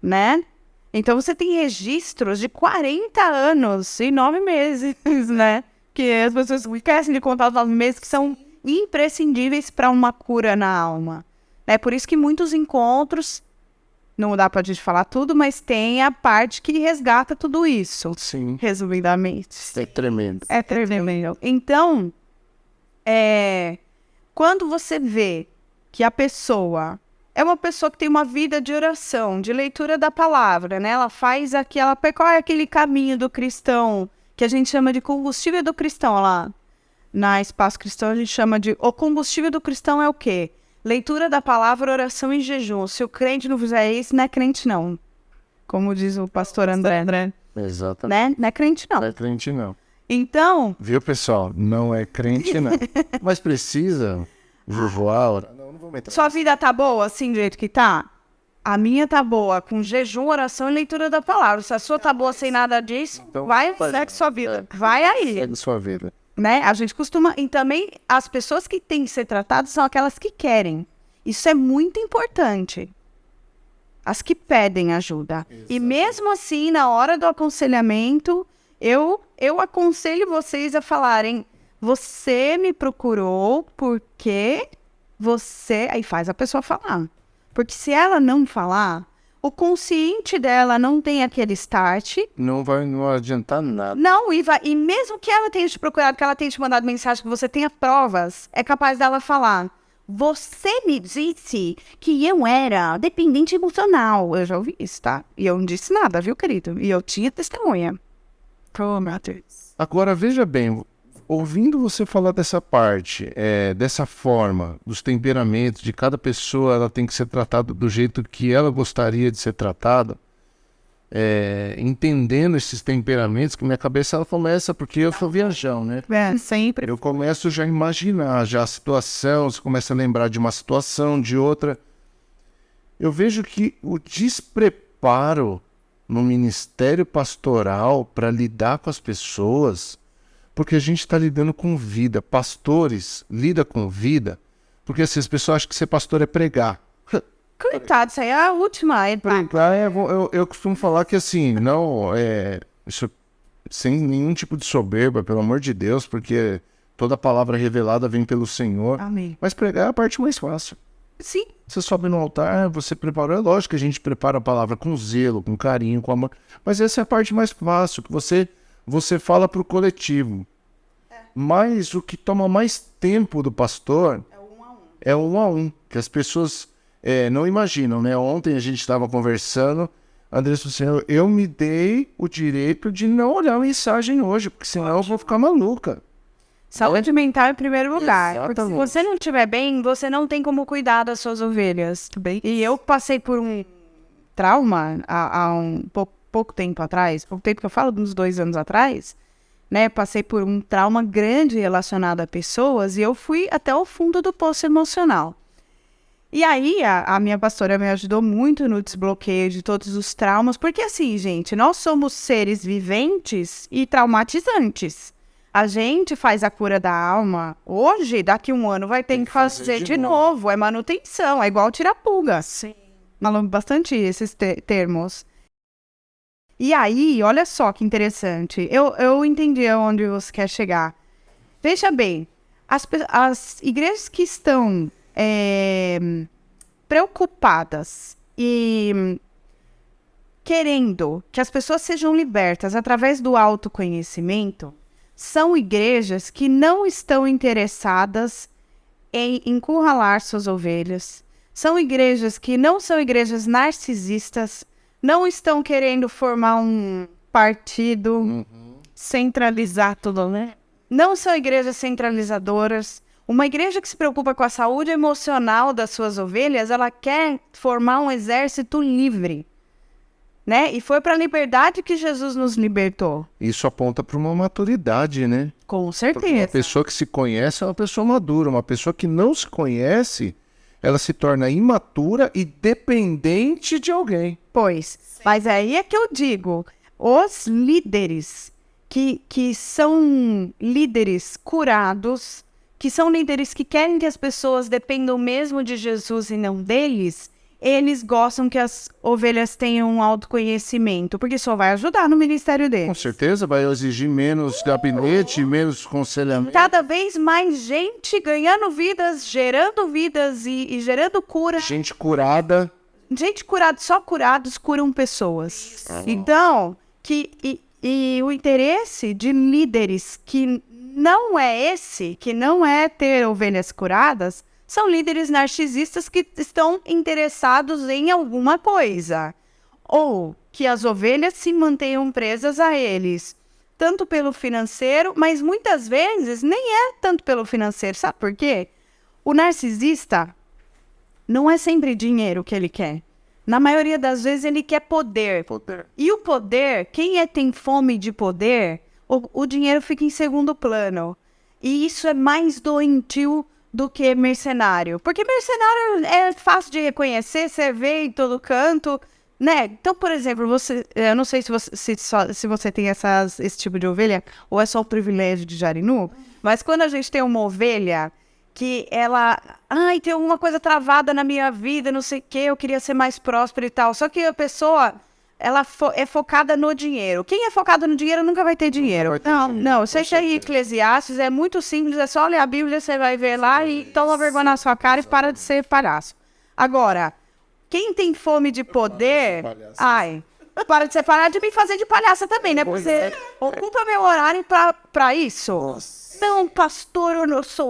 né? Então, você tem registros de 40 anos e 9 meses, né? Que as pessoas esquecem de contar os 9 meses, que são imprescindíveis para uma cura na alma. É por isso que muitos encontros, não dá para a gente falar tudo, mas tem a parte que resgata tudo isso. Sim. Resumidamente. É tremendo. É tremendo. Então, quando você vê que a pessoa é uma pessoa que tem uma vida de oração, de leitura da palavra, né? Ela faz ela percorre aquele caminho do cristão, que a gente chama de combustível do cristão lá. Na Espaço Cristão a gente chama de... O combustível do cristão é o quê? Leitura da palavra, oração e jejum. Se o crente não fizer isso, não é crente não. Como diz o pastor André. Exatamente. Né? Não é crente não. Não é crente, não. Então... Viu, pessoal? Não é crente, não. Mas precisa jejuar. Não vou meter. Sua vida tá boa assim, do jeito que tá? A minha tá boa, com jejum, oração e leitura da palavra. Se a sua tá boa sem nada disso, Então, segue sua vida. Vai aí. Segue sua vida. Né? A gente costuma... E também as pessoas que têm que ser tratadas são aquelas que querem. Isso é muito importante. As que pedem ajuda. Exato. E mesmo assim, na hora do aconselhamento, eu aconselho vocês a falarem: você me procurou porque você... Aí faz a pessoa falar. Porque se ela não falar, o consciente dela não tem aquele start. Não vai adiantar nada. Não, e mesmo que ela tenha te procurado, que ela tenha te mandado mensagem, que você tenha provas, é capaz dela falar: você me disse que eu era dependente emocional. Eu já ouvi isso, tá? E eu não disse nada, viu, querido? E eu tinha testemunha. Oh, meu Deus. Agora, veja bem, ouvindo você falar dessa parte, dessa forma, dos temperamentos, de cada pessoa, ela tem que ser tratada do jeito que ela gostaria de ser tratada, entendendo esses temperamentos, que minha cabeça ela começa, porque eu sou viajão, né? Sempre. Eu começo já a imaginar já a situação, você começa a lembrar de uma situação, de outra. Eu vejo que o despreparo no ministério pastoral para lidar com as pessoas, porque a gente está lidando com vida. Pastores lidam com vida, porque assim, as pessoas acham que ser pastor é pregar. Coitado, isso aí é a última. Pregar eu costumo falar que assim, não, isso sem nenhum tipo de soberba, pelo amor de Deus, porque toda palavra revelada vem pelo Senhor. Amém. Mas pregar é a parte mais fácil. Sim. Você sobe no altar, você preparou. É lógico que a gente prepara a palavra com zelo, com carinho, com amor. Mas essa é a parte mais fácil, que você fala para o coletivo. Mas o que toma mais tempo do pastor é o 1 a 1. Que as pessoas não imaginam, né? Ontem a gente estava conversando, André falou assim: eu me dei o direito de não olhar a mensagem hoje, porque senão eu vou ficar maluca. Saúde mental em primeiro lugar. Exatamente. Porque se você não estiver bem, você não tem como cuidar das suas ovelhas. Bem. E eu passei por um trauma há um pouco tempo atrás, pouco tempo que eu falo, uns 2 anos atrás, né? Passei por um trauma grande relacionado a pessoas e eu fui até o fundo do poço emocional. E aí, a minha pastora me ajudou muito no desbloqueio de todos os traumas, porque assim, gente, nós somos seres viventes e traumatizantes. A gente faz a cura da alma hoje, daqui 1 ano vai ter que fazer de novo. É manutenção, é igual tirar pulga. Sim. Falamos bastante esses termos. E aí, olha só que interessante. Eu entendi aonde você quer chegar. Veja bem, as igrejas que estão preocupadas e querendo que as pessoas sejam libertas através do autoconhecimento, são igrejas que não estão interessadas em encurralar suas ovelhas. São igrejas que não são igrejas narcisistas, não estão querendo formar um partido, Centralizar tudo, né? não são igrejas centralizadoras. Uma igreja que se preocupa com a saúde emocional das suas ovelhas, ela quer formar um exército livre, né? E foi para a liberdade que Jesus nos libertou. Isso aponta para uma maturidade, né? Com Porque certeza. uma pessoa que se conhece é uma pessoa madura. Uma pessoa que não se conhece, ela se torna imatura e dependente de alguém. Pois, mas aí é que eu digo, os líderes que são líderes curados, que são líderes que querem que as pessoas dependam mesmo de Jesus e não deles, eles gostam que as ovelhas tenham um autoconhecimento, porque só vai ajudar no ministério Com deles. certeza vai exigir menos gabinete, menos aconselhamento. Cada vez mais gente ganhando vidas, gerando vidas e gerando cura. Gente curada. Gente curada, só curados curam pessoas. Então, e o interesse de líderes que não é esse, que não é ter ovelhas curadas, são líderes narcisistas que estão interessados em alguma coisa. Ou que as ovelhas se mantenham presas a eles, tanto pelo financeiro, mas muitas vezes nem é tanto pelo financeiro. Sabe por quê? O narcisista não é sempre dinheiro que ele quer. Na maioria das vezes ele quer poder. E o poder, quem tem fome de poder, o dinheiro fica em segundo plano. E isso é mais doentio do que mercenário. Porque mercenário é fácil de reconhecer, você vê em todo canto, né? Então, por exemplo, eu não sei se você tem esse tipo de ovelha, ou é só o privilégio de Jarinu, mas quando a gente tem uma ovelha que ela... Ai, tem alguma coisa travada na minha vida, não sei o quê, eu queria ser mais próspera e tal. Só que a pessoa, ela é focada no dinheiro. Quem é focado no dinheiro nunca vai ter dinheiro. Não, seja aí Eclesiastes, é muito simples, é só ler a Bíblia, você vai ver lá e toma vergonha na sua cara e para de ser palhaço. Agora, quem tem fome de poder... Ai, para de ser palhaço, de me fazer de palhaça também, né? Porque você ocupa meu horário pra isso. Não, pastor,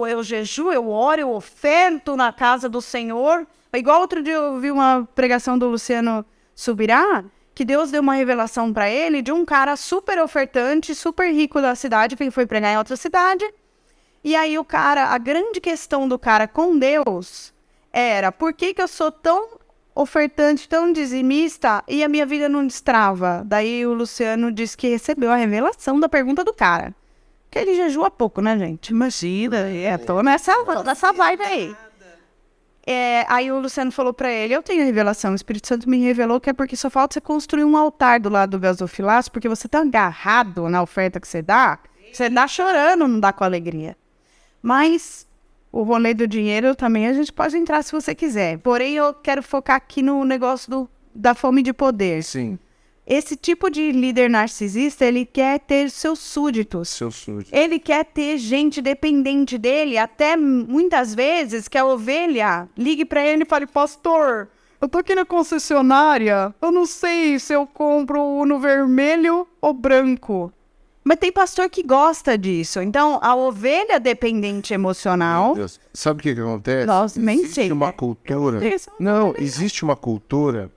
eu jejuo, eu oro, eu oferto na casa do Senhor. Igual outro dia eu vi uma pregação do Luciano Subirá, que Deus deu uma revelação para ele de um cara super ofertante, super rico da cidade, que foi pregar em outra cidade. E aí a grande questão do cara com Deus era, por que eu sou tão ofertante, tão dizimista e a minha vida não destrava? Daí o Luciano disse que recebeu a revelação da pergunta do cara. Que ele jejua pouco, né, gente? Imagina, tô nessa vibe aí. Aí o Luciano falou pra ele, eu tenho a revelação, o Espírito Santo me revelou que é porque só falta você construir um altar do lado do gasofilaço, porque você tá agarrado na oferta que você dá chorando, não dá com alegria. Mas o rolê do dinheiro também a gente pode entrar se você quiser. Porém, eu quero focar aqui no negócio da fome de poder. Sim. Esse tipo de líder narcisista, ele quer ter seus súditos. Ele quer ter gente dependente dele, até muitas vezes que a ovelha ligue pra ele e fale, pastor, eu tô aqui na concessionária, eu não sei se eu compro o Uno vermelho ou branco. Mas tem pastor que gosta disso. Então, a ovelha dependente emocional... Sabe o que acontece? Nossa, nem sei. Existe uma cultura... Não, existe uma cultura...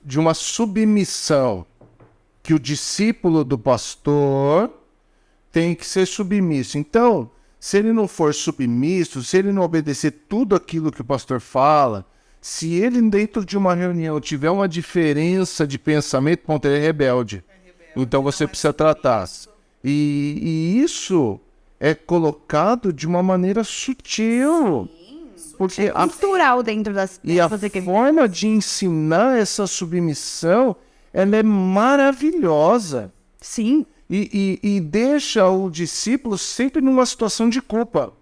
de uma submissão, que o discípulo do pastor tem que ser submisso. Então, se ele não for submisso, se ele não obedecer tudo aquilo que o pastor fala, se ele dentro de uma reunião tiver uma diferença de pensamento, ponto, ele é rebelde. Então você precisa tratar. E isso é colocado de uma maneira sutil. Porque é cultural dentro das... E a forma de ensinar essa submissão, ela é maravilhosa. Sim. E deixa o discípulo sempre numa situação de culpa.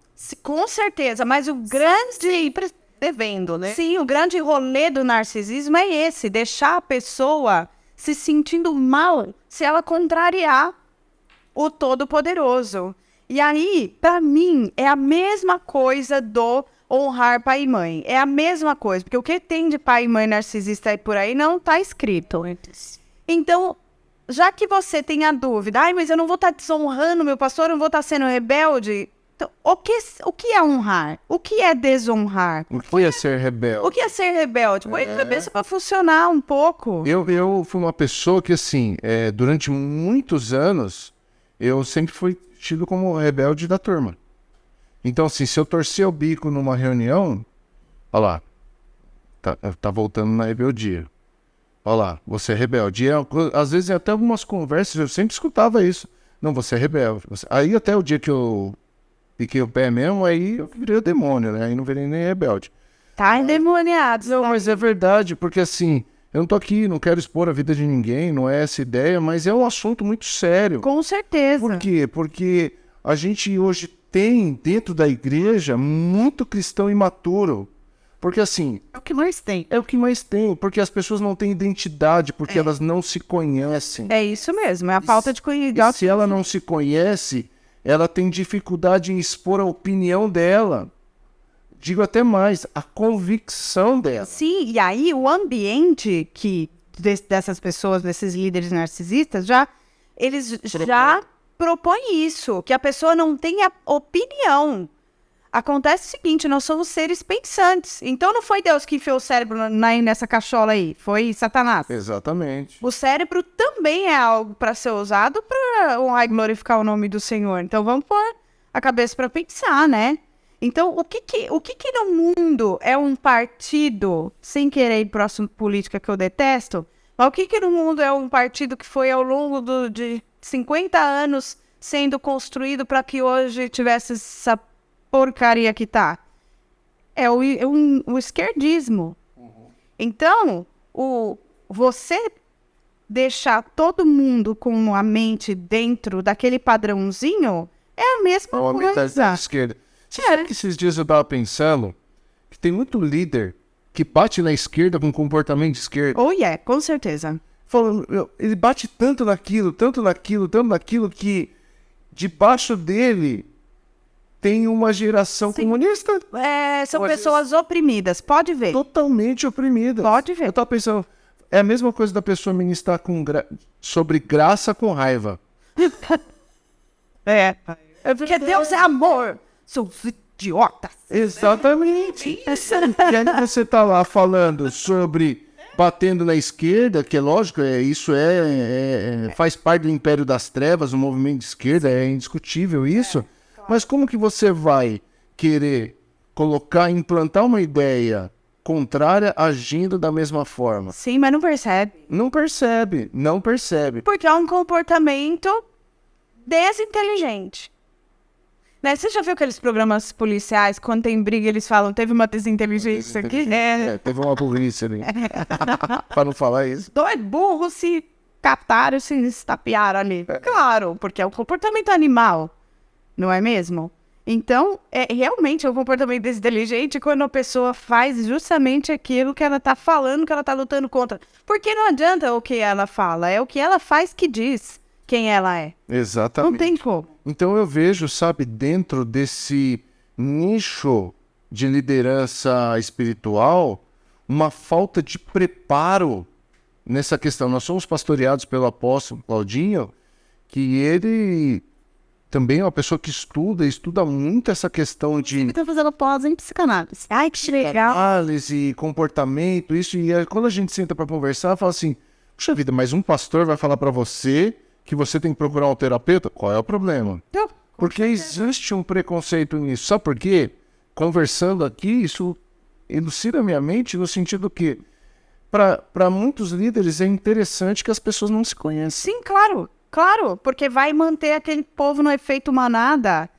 Com certeza, mas o grande... Devendo, né? Sim, o grande rolê do narcisismo é esse, deixar a pessoa se sentindo mal se ela contrariar o Todo-Poderoso. E aí, pra mim, é a mesma coisa do... honrar pai e mãe. É a mesma coisa, porque o que tem de pai e mãe narcisista aí por aí não tá escrito. Então, já que você tem a dúvida, mas eu não vou estar desonrando meu pastor, eu não vou estar sendo rebelde. Então, o que é honrar? O que é desonrar? O que é ser rebelde? O que é ser rebelde? Põe a cabeça pra funcionar um pouco. Eu fui uma pessoa que, assim, durante muitos anos, eu sempre fui tido como rebelde da turma. Então, assim, se eu torcer o bico numa reunião, olha lá, tá voltando na rebeldia. Olha lá, você é rebelde. E, às vezes, até algumas conversas, eu sempre escutava isso. Não, você é rebelde. Aí, até o dia que eu piquei o pé mesmo, aí eu virei o demônio, né? Aí não virei nem rebelde. Tá endemoniado. Não, mas é verdade, porque assim, eu não tô aqui, não quero expor a vida de ninguém, não é essa ideia, mas é um assunto muito sério. Com certeza. Por quê? Porque a gente hoje tem dentro da igreja muito cristão imaturo. Porque assim... É o que mais tem. É o que mais tem, porque as pessoas não têm identidade, porque elas não se conhecem. É isso mesmo, é a falta de conhecimento. Se ela não se conhece, ela tem dificuldade em expor a opinião dela. Digo até mais, a convicção dela. Sim, e aí o ambiente que dessas pessoas, desses líderes narcisistas, eles já propõe isso, que a pessoa não tenha opinião. Acontece o seguinte, nós somos seres pensantes. Então não foi Deus que enfiou o cérebro nessa cachola aí, foi Satanás. Exatamente. O cérebro também é algo para ser usado para honrar e glorificar o nome do Senhor. Então vamos pôr a cabeça para pensar, né? Então o que no mundo é um partido, sem querer ir próximo política que eu detesto, mas o que no mundo é um partido que foi ao longo de 50 anos sendo construído para que hoje tivesse essa porcaria que tá? É o esquerdismo. Então, você deixar todo mundo com a mente dentro daquele padrãozinho é a mesma Uma mentalidade coisa. esquerda. Você sabe que esses dias eu tava pensando que tem muito líder que bate na esquerda com comportamento de esquerda. Oh, yeah, com certeza. Falando, ele bate tanto naquilo, que debaixo dele tem uma geração comunista São Pode- pessoas oprimidas, pode ver. totalmente oprimida. Pode ver. Eu tava pensando, é a mesma coisa da pessoa ministrar sobre graça com raiva. Porque Deus é amor. São idiotas. Exatamente. E aí você tá lá falando sobre batendo na esquerda, que é lógico, isso faz parte do império das trevas, o movimento de esquerda, é indiscutível isso. Mas como que você vai querer implantar uma ideia contrária agindo da mesma forma? Sim, mas não percebe. Não percebe. Porque é um comportamento desinteligente. Né? Você já viu aqueles programas policiais, quando tem briga, eles falam, teve uma desinteligência aqui? Teve uma burrice ali. Pra não falar isso. Dois burros se captaram, se estapearam ali. Claro, porque é um comportamento animal, não é mesmo? Então, realmente é um comportamento desinteligente quando a pessoa faz justamente aquilo que ela tá falando, que ela tá lutando contra. Porque não adianta o que ela fala, é o que ela faz que diz quem ela é. Exatamente. Não tem como. Então eu vejo, sabe, dentro desse nicho de liderança espiritual, uma falta de preparo nessa questão. Nós somos pastoreados pelo apóstolo Claudinho, que ele também é uma pessoa que estuda muito essa questão de Tá fazendo pós em psicanálise. Ai, que legal. análise, comportamento, isso. E aí, quando a gente senta para conversar, fala assim, puxa vida, mas um pastor vai falar para você que você tem que procurar um terapeuta? Qual é o problema? Porque existe um preconceito nisso. Sabe por quê? Conversando aqui, isso elucida a minha mente no sentido que, para muitos líderes, é interessante que as pessoas não se conhecem. Sim, claro, porque vai manter aquele povo no efeito manada.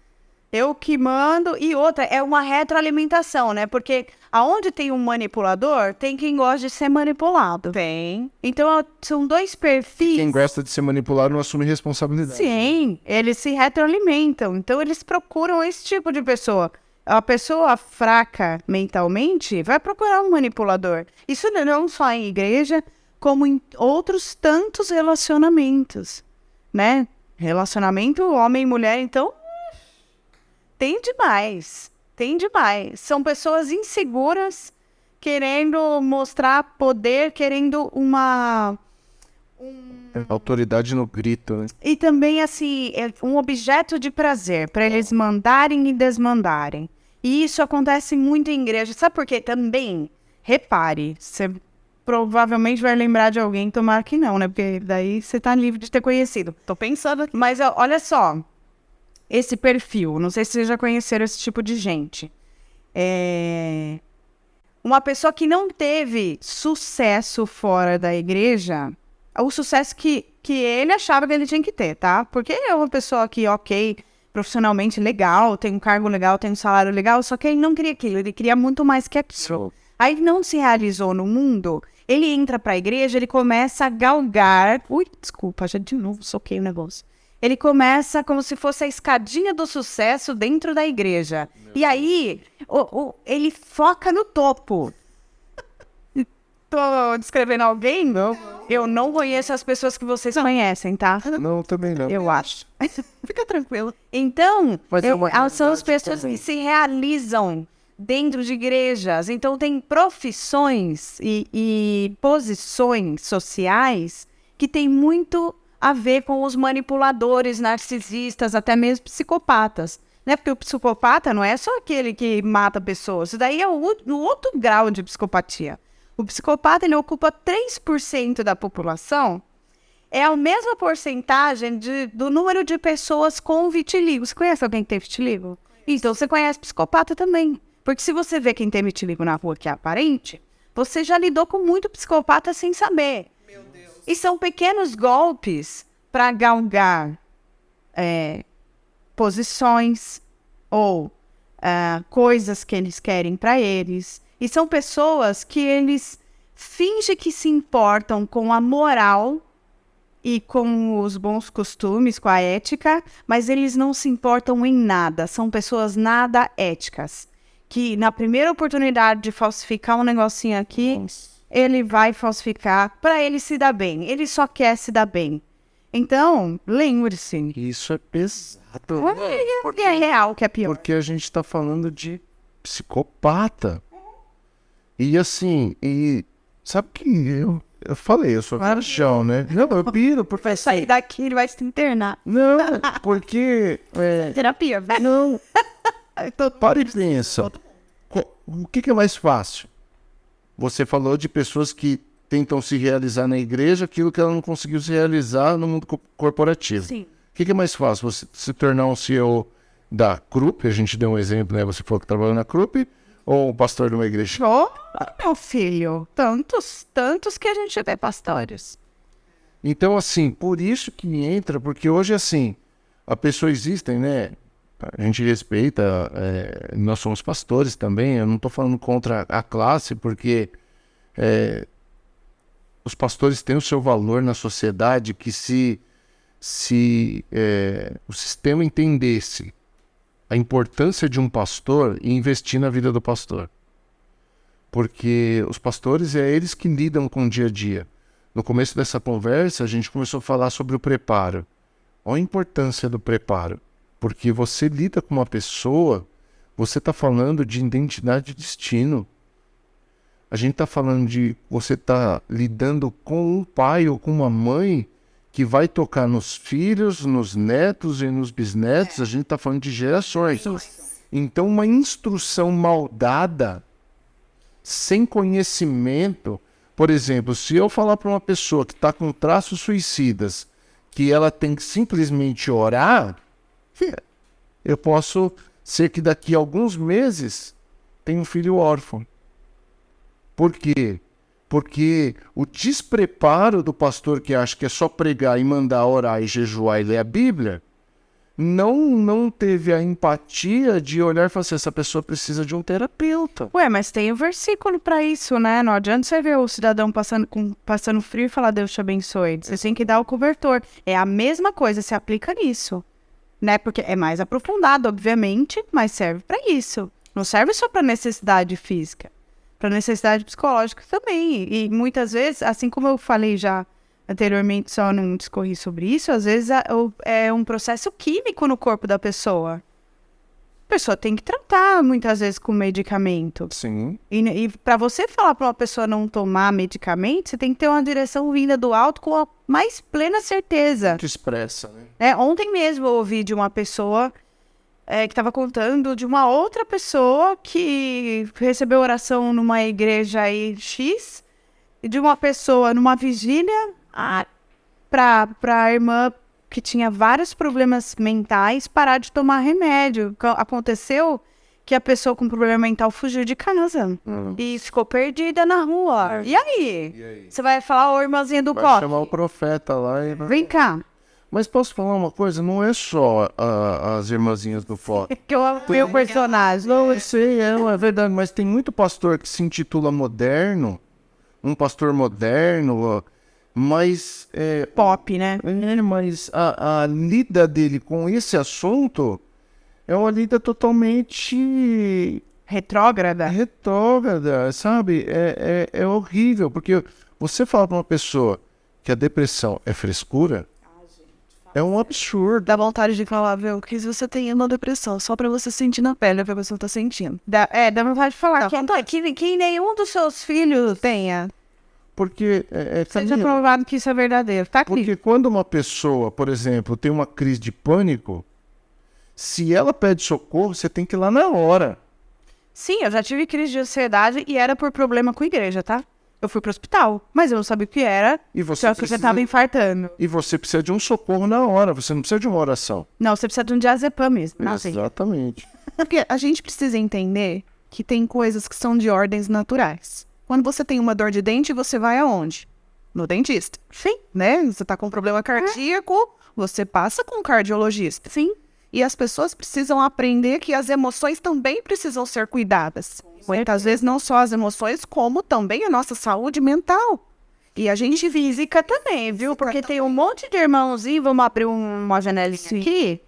Eu que mando. E outra, é uma retroalimentação, né? Porque aonde tem um manipulador, tem quem gosta de ser manipulado. Tem. Então, são dois perfis. Quem gosta de ser manipulado não assume responsabilidade. Sim, eles se retroalimentam. Então, eles procuram esse tipo de pessoa. A pessoa fraca mentalmente vai procurar um manipulador. Isso não só em igreja, como em outros tantos relacionamentos, né? Relacionamento homem e mulher, então, tem demais. São pessoas inseguras, querendo mostrar poder, querendo Autoridade no grito, né? E também, assim, um objeto de prazer, para eles mandarem e desmandarem. E isso acontece muito em igreja. Sabe por quê? Também, repare, você provavelmente vai lembrar de alguém, tomara que não, né? Porque daí você tá livre de ter conhecido. Tô pensando aqui. Mas olha só, esse perfil, não sei se vocês já conheceram esse tipo de gente. Uma pessoa que não teve sucesso fora da igreja, o sucesso que ele achava que ele tinha que ter, tá? Porque é uma pessoa que, ok, profissionalmente legal, tem um cargo legal, tem um salário legal, só que ele não queria aquilo, ele queria muito mais que aquilo. Aí não se realizou no mundo, ele entra pra igreja, ele começa a galgar... Ui, desculpa, já de novo soquei o negócio. Ele começa como se fosse a escadinha do sucesso dentro da igreja. E aí, ele foca no topo. Tô descrevendo alguém? Não. Eu não conheço as pessoas que vocês conhecem, tá? Não, também não. Eu acho. Fica tranquilo. Então, Mas é uma são as realidade pessoas também. que se realizam dentro de igrejas. Então, tem profissões e posições sociais que tem muito a ver com os manipuladores, narcisistas, até mesmo psicopatas. Né? Porque o psicopata não é só aquele que mata pessoas. Isso daí é o outro grau de psicopatia. O psicopata, ele ocupa 3% da população. É a mesma porcentagem do número de pessoas com vitiligo. Você conhece alguém que tem vitiligo? Então, você conhece psicopata também. Porque se você vê quem tem vitiligo na rua que é aparente, você já lidou com muito psicopata sem saber. Meu Deus. E são pequenos golpes para galgar posições ou coisas que eles querem para eles. E são pessoas que eles fingem que se importam com a moral e com os bons costumes, com a ética, mas eles não se importam em nada. São pessoas nada éticas. Que na primeira oportunidade de falsificar um negocinho aqui, ele vai falsificar para ele se dar bem. Ele só quer se dar bem. Então, lembre-se. Isso é pesado. Porque é real que é pior. Porque a gente tá falando de psicopata. E assim, sabe que eu falei, eu sou chão, né? Não, eu piro, porque... Vai sair daqui, ele vai se internar. Não, porque... Terapia, velho. Não. Para e pensa. O que é mais fácil? Você falou de pessoas que tentam se realizar na igreja aquilo que ela não conseguiu se realizar no mundo corporativo. Sim. O que é mais fácil? Você se tornar um CEO da Krupp, a gente deu um exemplo, né? Você falou que trabalhou na Krupp, ou um pastor de uma igreja? Oh, meu filho, tantos que a gente vê pastores. Então, assim, por isso que entra, porque hoje, assim, a pessoa existem, né? A gente respeita, nós somos pastores também, eu não estou falando contra a classe, porque os pastores têm o seu valor na sociedade, que se o sistema entendesse a importância de um pastor e investir na vida do pastor. Porque os pastores eles que lidam com o dia a dia. No começo dessa conversa, a gente começou a falar sobre o preparo. Olha a importância do preparo. Porque você lida com uma pessoa, você está falando de identidade e destino. A gente está falando de você tá lidando com um pai ou com uma mãe que vai tocar nos filhos, nos netos e nos bisnetos. A gente está falando de gerações. Então, uma instrução mal dada, sem conhecimento... Por exemplo, se eu falar para uma pessoa que está com traços suicidas que ela tem que simplesmente orar, eu posso ser que daqui a alguns meses tenha um filho órfão. Por quê? Porque o despreparo do pastor que acha que é só pregar e mandar orar e jejuar e ler a Bíblia, não teve a empatia de olhar e falar assim, essa pessoa precisa de um terapeuta. Ué, mas tem um versículo pra isso, né? Não adianta você ver o cidadão passando frio e falar Deus te abençoe. Você tem que dar o cobertor. É a mesma coisa, se aplica nisso. Né? Porque é mais aprofundado, obviamente, mas serve pra isso. Não serve só pra necessidade física. Pra necessidade psicológica também. E muitas vezes, assim como eu falei já anteriormente, só não discorri sobre isso, às vezes é um processo químico no corpo da pessoa. A pessoa tem que tratar, muitas vezes, com medicamento. Sim. E para você falar para uma pessoa não tomar medicamento, você tem que ter uma direção vinda do alto com a mais plena certeza. Muito expressa, né? Ontem mesmo eu ouvi de uma pessoa que estava contando de uma outra pessoa que recebeu oração numa igreja aí X, e de uma pessoa numa vigília para a irmã que tinha vários problemas mentais parar de tomar remédio. Aconteceu que a pessoa com problema mental fugiu de casa e ficou perdida na rua. E aí? Você vai falar, ô irmãzinha do Vai coque, chamar o profeta lá e... vem cá. Mas posso falar uma coisa? Não é só as irmãzinhas do foto. Que eu amei o personagem. Não, eu sei, é verdade. Mas tem muito pastor que se intitula moderno, um pastor moderno, mas... Pop, né? Mas a lida dele com esse assunto é uma lida totalmente... Retrógrada. sabe? É horrível, porque você fala para uma pessoa que a depressão é frescura, é um absurdo. Dá vontade de falar, viu, que se você tem uma depressão, só pra você sentir na pele o que a pessoa tá sentindo. Dá vontade de falar que nenhum dos seus filhos tenha. porque... Seja provado que isso é verdadeiro. Tá aqui. Porque quando uma pessoa, por exemplo, tem uma crise de pânico, se ela pede socorro, você tem que ir lá na hora. Sim, eu já tive crise de ansiedade e era por problema com a igreja, tá? Eu fui pro hospital, mas eu não sabia o que era, E você só que eu já tava infartando. E você precisa de um socorro na hora, você não precisa de uma oração. Não, você precisa de um diazepam mesmo. Assim. Exatamente. Porque a gente precisa entender que tem coisas que são de ordens naturais. Quando você tem uma dor de dente, você vai aonde? No dentista. Sim. Né? Você tá com problema cardíaco, você passa com um cardiologista. Sim. E as pessoas precisam aprender que as emoções também precisam ser cuidadas. Muitas vezes não só as emoções, como também a nossa saúde mental. E a gente... Física também, viu? Porque tem um monte de irmãozinho, vamos abrir uma janelinha aqui,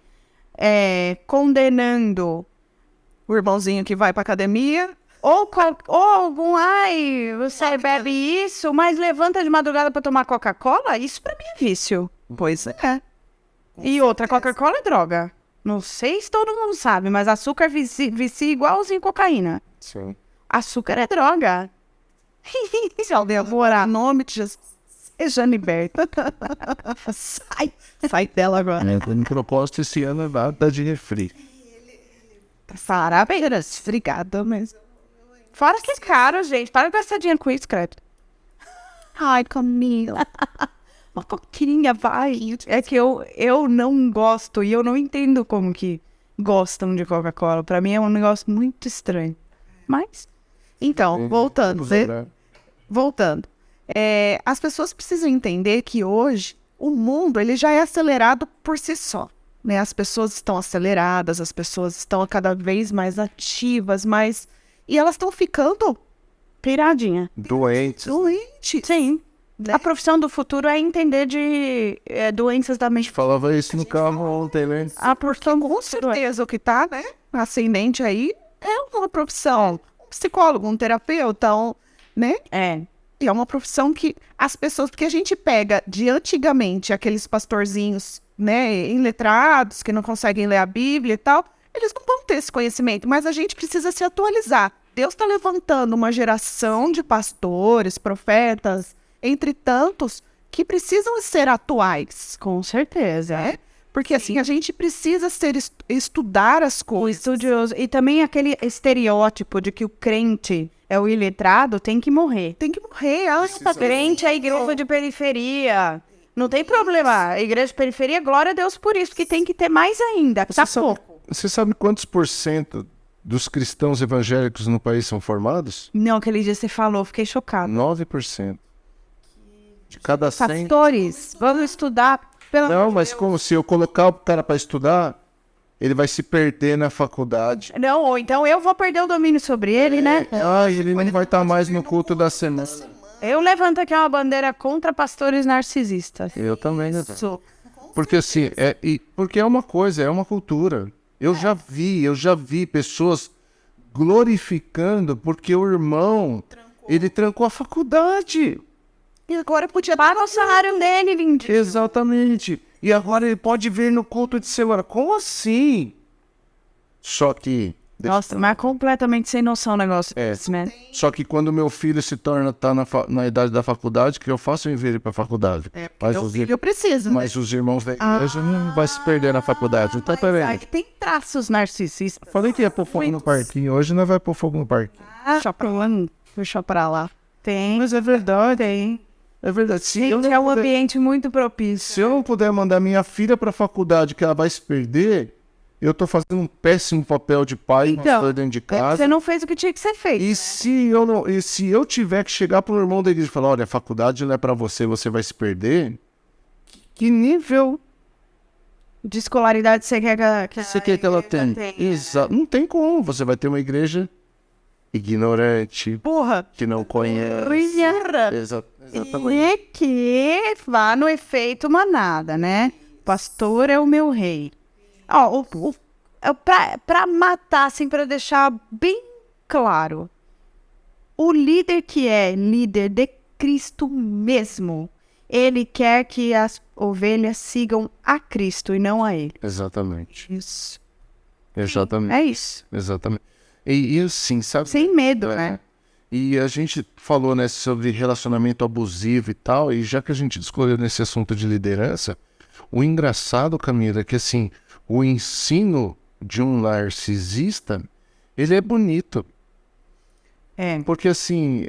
condenando O irmãozinho que vai pra academia... ou algum, ai, você bebe isso, mas levanta de madrugada pra tomar Coca-Cola? Isso pra mim é vício. Pois é. E outra, Coca-Cola é droga. Não sei se todo mundo sabe, mas açúcar vicia igualzinho Sim. cocaína. Açúcar é droga. Se eu devorar nome de Jesus, seja liberta. Sai dela agora. O propósito esse ano é nada de refri. Parabéns. Obrigada mesmo. Fora que é caro, gente. Para de gastar dinheiro com isso, credo. Ai, Camila. Uma coquinha, vai. É que eu não gosto e eu não entendo como que gostam de Coca-Cola. Pra mim é um negócio muito estranho. Mas, Então, voltando. Voltando. As pessoas precisam entender que hoje o mundo ele já é acelerado por si só. Né? As pessoas estão aceleradas, as pessoas estão cada vez mais ativas, e elas estão ficando piradinha. Doentes. doentes. Sim. A profissão do futuro é entender de doenças da mente. Falava isso no carro ontem, né? A profissão Com certeza o que tá, né, ascendente aí é uma profissão. Um psicólogo, um terapeuta, né? E é uma profissão que as pessoas... Porque a gente pega de antigamente aqueles pastorzinhos, né, iletrados, que não conseguem ler a Bíblia e tal, eles não vão ter esse conhecimento, mas a gente precisa se atualizar. Deus está levantando uma geração de pastores, profetas, entre tantos, que precisam ser atuais. Com certeza. Né? Porque assim, a gente precisa estudar as coisas. Estudioso. E também aquele estereótipo de que o crente é o iletrado, tem que morrer. Tem que morrer. Crente é igreja de periferia. Não tem problema. A igreja de periferia, glória a Deus por isso, que tem que ter mais ainda. Tá pouco. Você sabe quantos % dos cristãos evangélicos no país são formados? Não, aquele dia você falou, fiquei chocado. 9%. De cada 100... Pastores, vamos estudar. Não, mas como se eu colocar o cara para estudar, ele vai se perder na faculdade. Não, ou então eu vou perder o domínio sobre ele, né? Ele não vai estar mais no culto da semana. Eu levanto aqui uma bandeira contra pastores narcisistas. Eu também, né? Sou. Porque assim, porque é uma coisa, é uma cultura. Eu já vi pessoas glorificando porque o irmão, ele trancou a faculdade. E agora podia Paga o salário dele, lindo. Exatamente. E agora ele pode vir no culto de semana. Como assim? Só que... Nossa, mas é completamente sem noção o negócio. Né? Só que quando meu filho tá na idade da faculdade, que eu faço eu enviar ele pra faculdade. Mas meu filho precisa. Né? Mas os irmãos da igreja não vai se perder na faculdade. Então, tá vendo? Que tem traços narcisistas. Falei que ia pôr fogo no parquinho. Hoje não vai pôr fogo no parquinho. Deixa pra lá. Tem. Mas é verdade. Tem. É verdade. É um ambiente muito propício. Se eu não puder mandar minha filha pra faculdade, que ela vai se perder, eu tô fazendo um péssimo papel de pai dentro de casa. Você não fez o que tinha que ser feito. E se eu tiver que chegar pro irmão da igreja e falar, olha, a faculdade não é pra você, você vai se perder, que nível de escolaridade você quer que ela tenha? Exato. Não tem como. Você vai ter uma igreja ignorante, que não conhece. Exatamente. E que vá no efeito manada, né? Pastor é o meu rei. Ó, pra matar, assim, pra deixar bem claro, o líder que é líder de Cristo mesmo, ele quer que as ovelhas sigam a Cristo e não a ele. Exatamente. Isso. Exatamente. É isso. Exatamente. E assim, sabe? Sem medo, né? E a gente falou, né, sobre relacionamento abusivo e tal, e já que a gente escolheu nesse assunto de liderança, o engraçado, Camila, é que assim, o ensino de um narcisista, ele é bonito. Porque assim,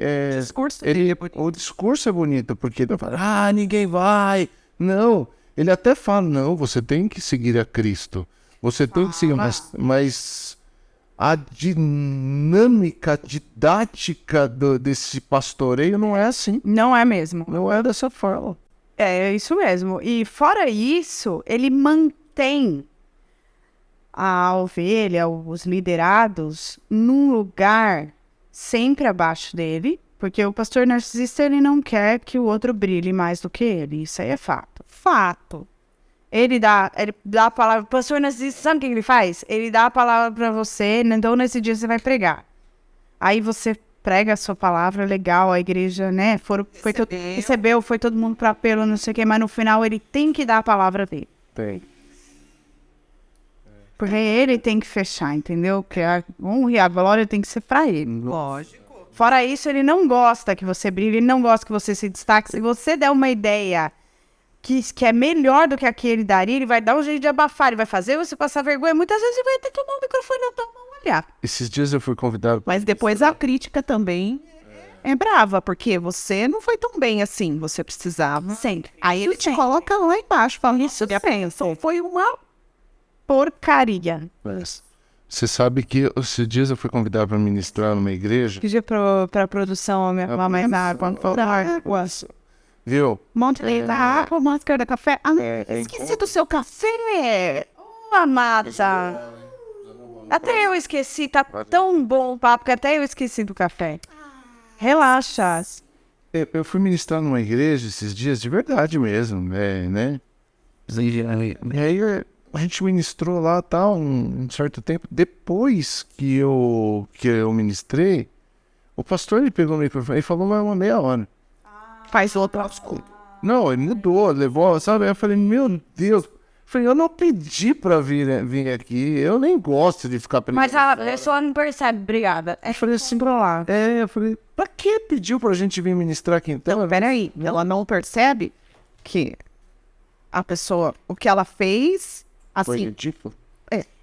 o discurso é bonito, porque ele fala, ninguém vai. Não, ele até fala, não, você tem que seguir a Cristo. Você tem que seguir, mas a dinâmica didática desse pastoreio não é assim. Não é mesmo. Não é dessa forma. É isso mesmo. E fora isso, ele mantém a ovelha, os liderados, num lugar sempre abaixo dele, porque o pastor narcisista, ele não quer que o outro brilhe mais do que ele. Isso aí é fato. Fato. Ele dá a palavra, o pastor narcisista, sabe o que ele faz? Ele dá a palavra para você, então nesse dia você vai pregar. Aí você prega a sua palavra, legal, a igreja, né, recebeu, foi todo mundo para apelo, não sei o quê, mas no final ele tem que dar a palavra dele. Tem. Porque ele tem que fechar, entendeu? Porque a honra e a glória tem que ser pra ele. Lógico. Fora isso, ele não gosta que você brilhe, ele não gosta que você se destaque. Se você der uma ideia que é melhor do que a que ele daria, ele vai dar um jeito de abafar, ele vai fazer você passar vergonha. Muitas vezes ele vai até tomar o microfone na tua mão e olhar. Esses dias eu fui convidado... Mas depois a crítica também é brava, porque você não foi tão bem assim, você precisava. Sempre. Aí ele te coloca lá embaixo, fala, isso, foi uma porcaria. Você sabe que esses dias eu fui convidado para ministrar numa igreja. Pedir pra produção me arrumar mais água, por favor. Viu? Monte de água, máscara de café. Esqueci do seu café. Amada. Até eu esqueci, tá tão bom o papo que até eu esqueci do café. Relaxa. Eu fui ministrar numa igreja esses dias, de verdade mesmo, né? E aí a gente ministrou lá tal, um certo tempo. Depois que eu ministrei, o pastor ele pegou o microfone e falou mais uma meia hora. Faz outro assunto. Não, ele mudou, levou, sabe? Aí eu falei, meu Deus. Eu não pedi pra vir aqui, eu nem gosto de ficar... Mas a pessoa não percebe, obrigada. Eu falei assim, eu falei, pra que pediu pra gente vir ministrar aqui então? Não, peraí, ela não percebe que a pessoa, o que ela fez, Foi assim... ridículo.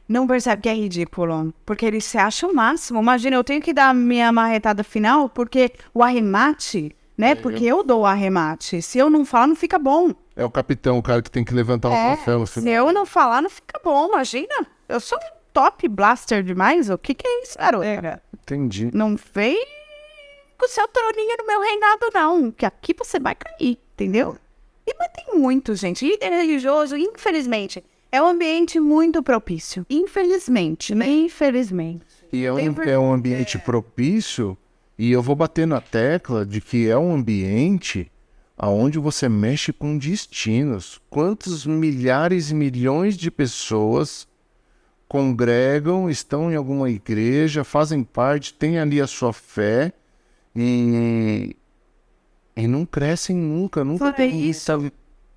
Não percebe que é ridículo, porque ele se acha o máximo. Imagina, eu tenho que dar a minha marretada final, porque o arremate, né? Porque eu dou o arremate. Se eu não falar, não fica bom. É o capitão, o cara que tem que levantar o troféu. Se eu não falar, não fica bom, imagina. Eu sou um top blaster demais, o que é isso, garota? Entendi. Não vem com o seu troninho no meu reinado, não, que aqui você vai cair, entendeu? Mas tem muito, gente. Líder religioso, infelizmente, é um ambiente muito propício. Infelizmente, né? Infelizmente. E é um ambiente propício, e eu vou bater na tecla de que é um ambiente onde você mexe com destinos. Quantos milhares e milhões de pessoas congregam, estão em alguma igreja, fazem parte, têm ali a sua fé e não crescem nunca. Fora isso...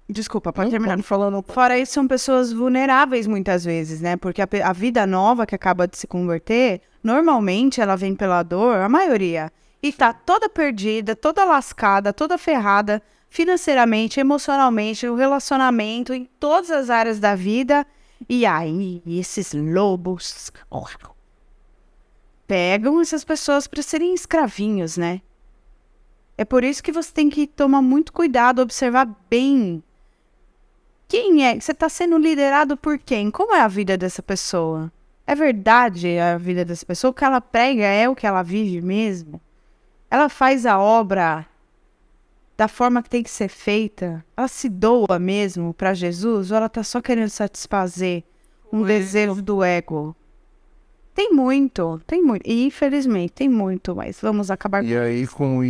Desculpa, pode terminar falando. Fora isso, são pessoas vulneráveis muitas vezes, né? Porque a vida nova que acaba de se converter, normalmente ela vem pela dor, a maioria, e tá toda perdida, toda lascada, toda ferrada, financeiramente, emocionalmente, no relacionamento, em todas as áreas da vida. E aí, esses lobos pegam essas pessoas para serem escravinhos, né? É por isso que você tem que tomar muito cuidado, observar bem quem é. Você está sendo liderado por quem? Como é a vida dessa pessoa? É verdade a vida dessa pessoa? O que ela prega é o que ela vive mesmo? Ela faz a obra da forma que tem que ser feita? Ela se doa mesmo para Jesus? Ou ela está só querendo satisfazer um desejo do ego? Tem muito. E, infelizmente, tem muito, mas vamos acabar... E aí, com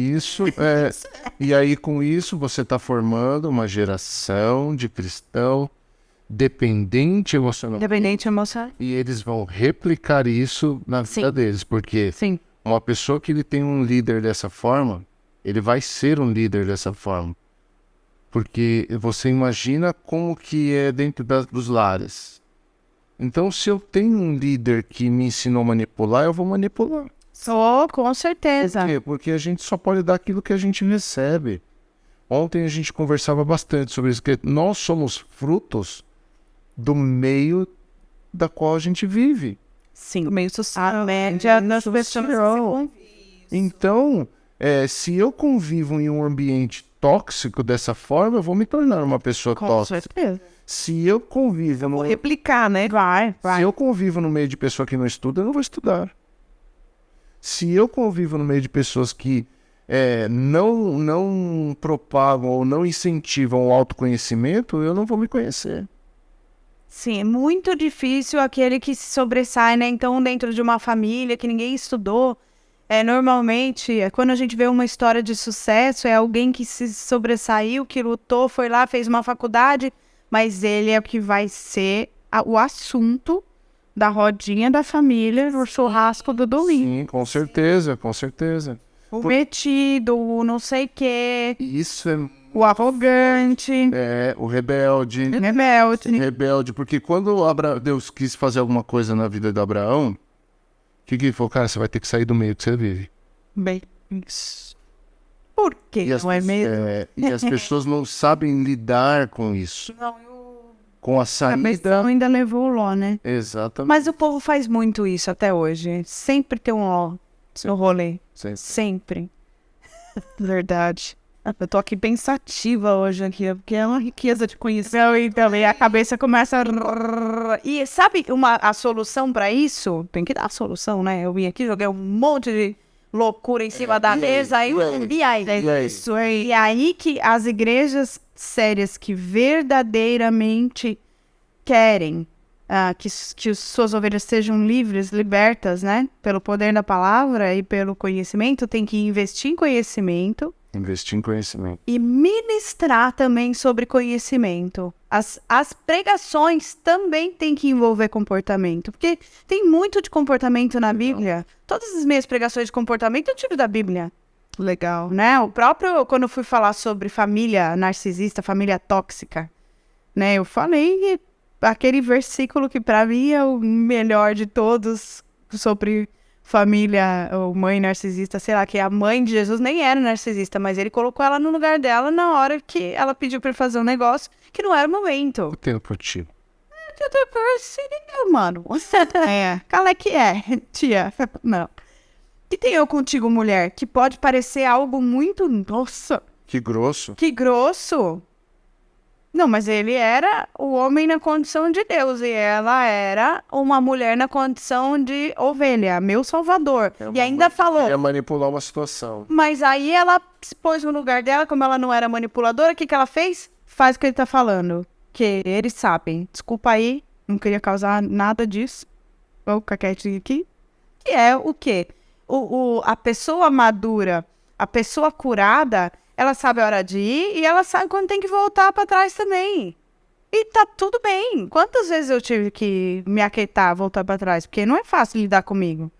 isso, você está formando uma geração de cristão dependente emocionalmente. Independente emocional. E eles vão replicar isso na vida deles, porque uma pessoa que ele tem um líder dessa forma, ele vai ser um líder dessa forma. Porque você imagina como que é dentro dos lares. Então, se eu tenho um líder que me ensinou a manipular, eu vou manipular. Sou, com certeza. Por quê? Porque a gente só pode dar aquilo que a gente recebe. Ontem a gente conversava bastante sobre isso, que nós somos frutos do meio da qual a gente vive. Sim. Meio social. A média das pessoas. Então, se eu convivo em um ambiente tóxico dessa forma, eu vou me tornar uma pessoa Com tóxica. certeza. Se eu convivo no, Replicar, né? Vai. se eu convivo no meio de pessoa que não estuda, eu não vou estudar. Se eu convivo no meio de pessoas que não propagam ou não incentivam o autoconhecimento, eu não vou me conhecer. Sim, é muito difícil aquele que se sobressai, né? Então, dentro de uma família que ninguém estudou, normalmente, quando a gente vê uma história de sucesso, é alguém que se sobressaiu, que lutou, foi lá, fez uma faculdade, mas ele é o que vai ser o assunto da rodinha da família, no churrasco do domingo. Sim, com certeza, com certeza. O metido, o não sei o quê, Isso o arrogante, o rebelde. rebelde. Rebelde, porque quando Deus quis fazer alguma coisa na vida de Abraão, o que ele falou? Cara, você vai ter que sair do meio que você vive. Bem, por quê? Não é mesmo? E as pessoas não sabem lidar com isso. Não, Com a a saída. questão ainda levou o Ló, né? Exatamente. Mas o povo faz muito isso até hoje. Sempre tem um Ló no rolê. Sempre. Sempre. Verdade. Eu tô aqui pensativa hoje aqui, porque é uma riqueza de conhecimento. Então, e também a cabeça começa a... E sabe a solução pra isso? Tem que dar a solução, né? Eu vim aqui, joguei um monte de loucura em cima da mesa. E aí? Isso aí. E aí que as igrejas sérias que verdadeiramente querem que suas ovelhas sejam livres, libertas, né? Pelo poder da palavra e pelo conhecimento, tem que investir em conhecimento. Investir em conhecimento. E ministrar também sobre conhecimento. As pregações também têm que envolver comportamento. Porque tem muito de comportamento na Bíblia. Todas as minhas pregações de comportamento eu tiro da Bíblia. Legal. Né? O próprio, quando eu fui falar sobre família narcisista, família tóxica, né? Eu falei aquele versículo que para mim é o melhor de todos sobre família ou mãe narcisista, sei lá, que a mãe de Jesus nem era narcisista, mas ele colocou ela no lugar dela na hora que ela pediu pra ele fazer um negócio que não era o momento. O tempo contigo. Mano, qual é que é, tia? Não. Que tem eu contigo, mulher, que pode parecer algo muito, nossa, Que grosso. que grosso. Não, mas ele era o homem na condição de Deus e ela era uma mulher na condição de ovelha, meu salvador. E ainda falou... É manipular uma situação. Mas aí ela se pôs no lugar dela, como ela não era manipuladora, o que ela fez? Faz o que ele tá falando. Que eles sabem. Desculpa aí, não queria causar nada disso. Vou ficar quietinho aqui. Que é o quê? A pessoa madura, a pessoa curada, ela sabe a hora de ir e ela sabe quando tem que voltar pra trás também. E tá tudo bem. Quantas vezes eu tive que me aquietar, voltar pra trás? Porque não é fácil lidar comigo.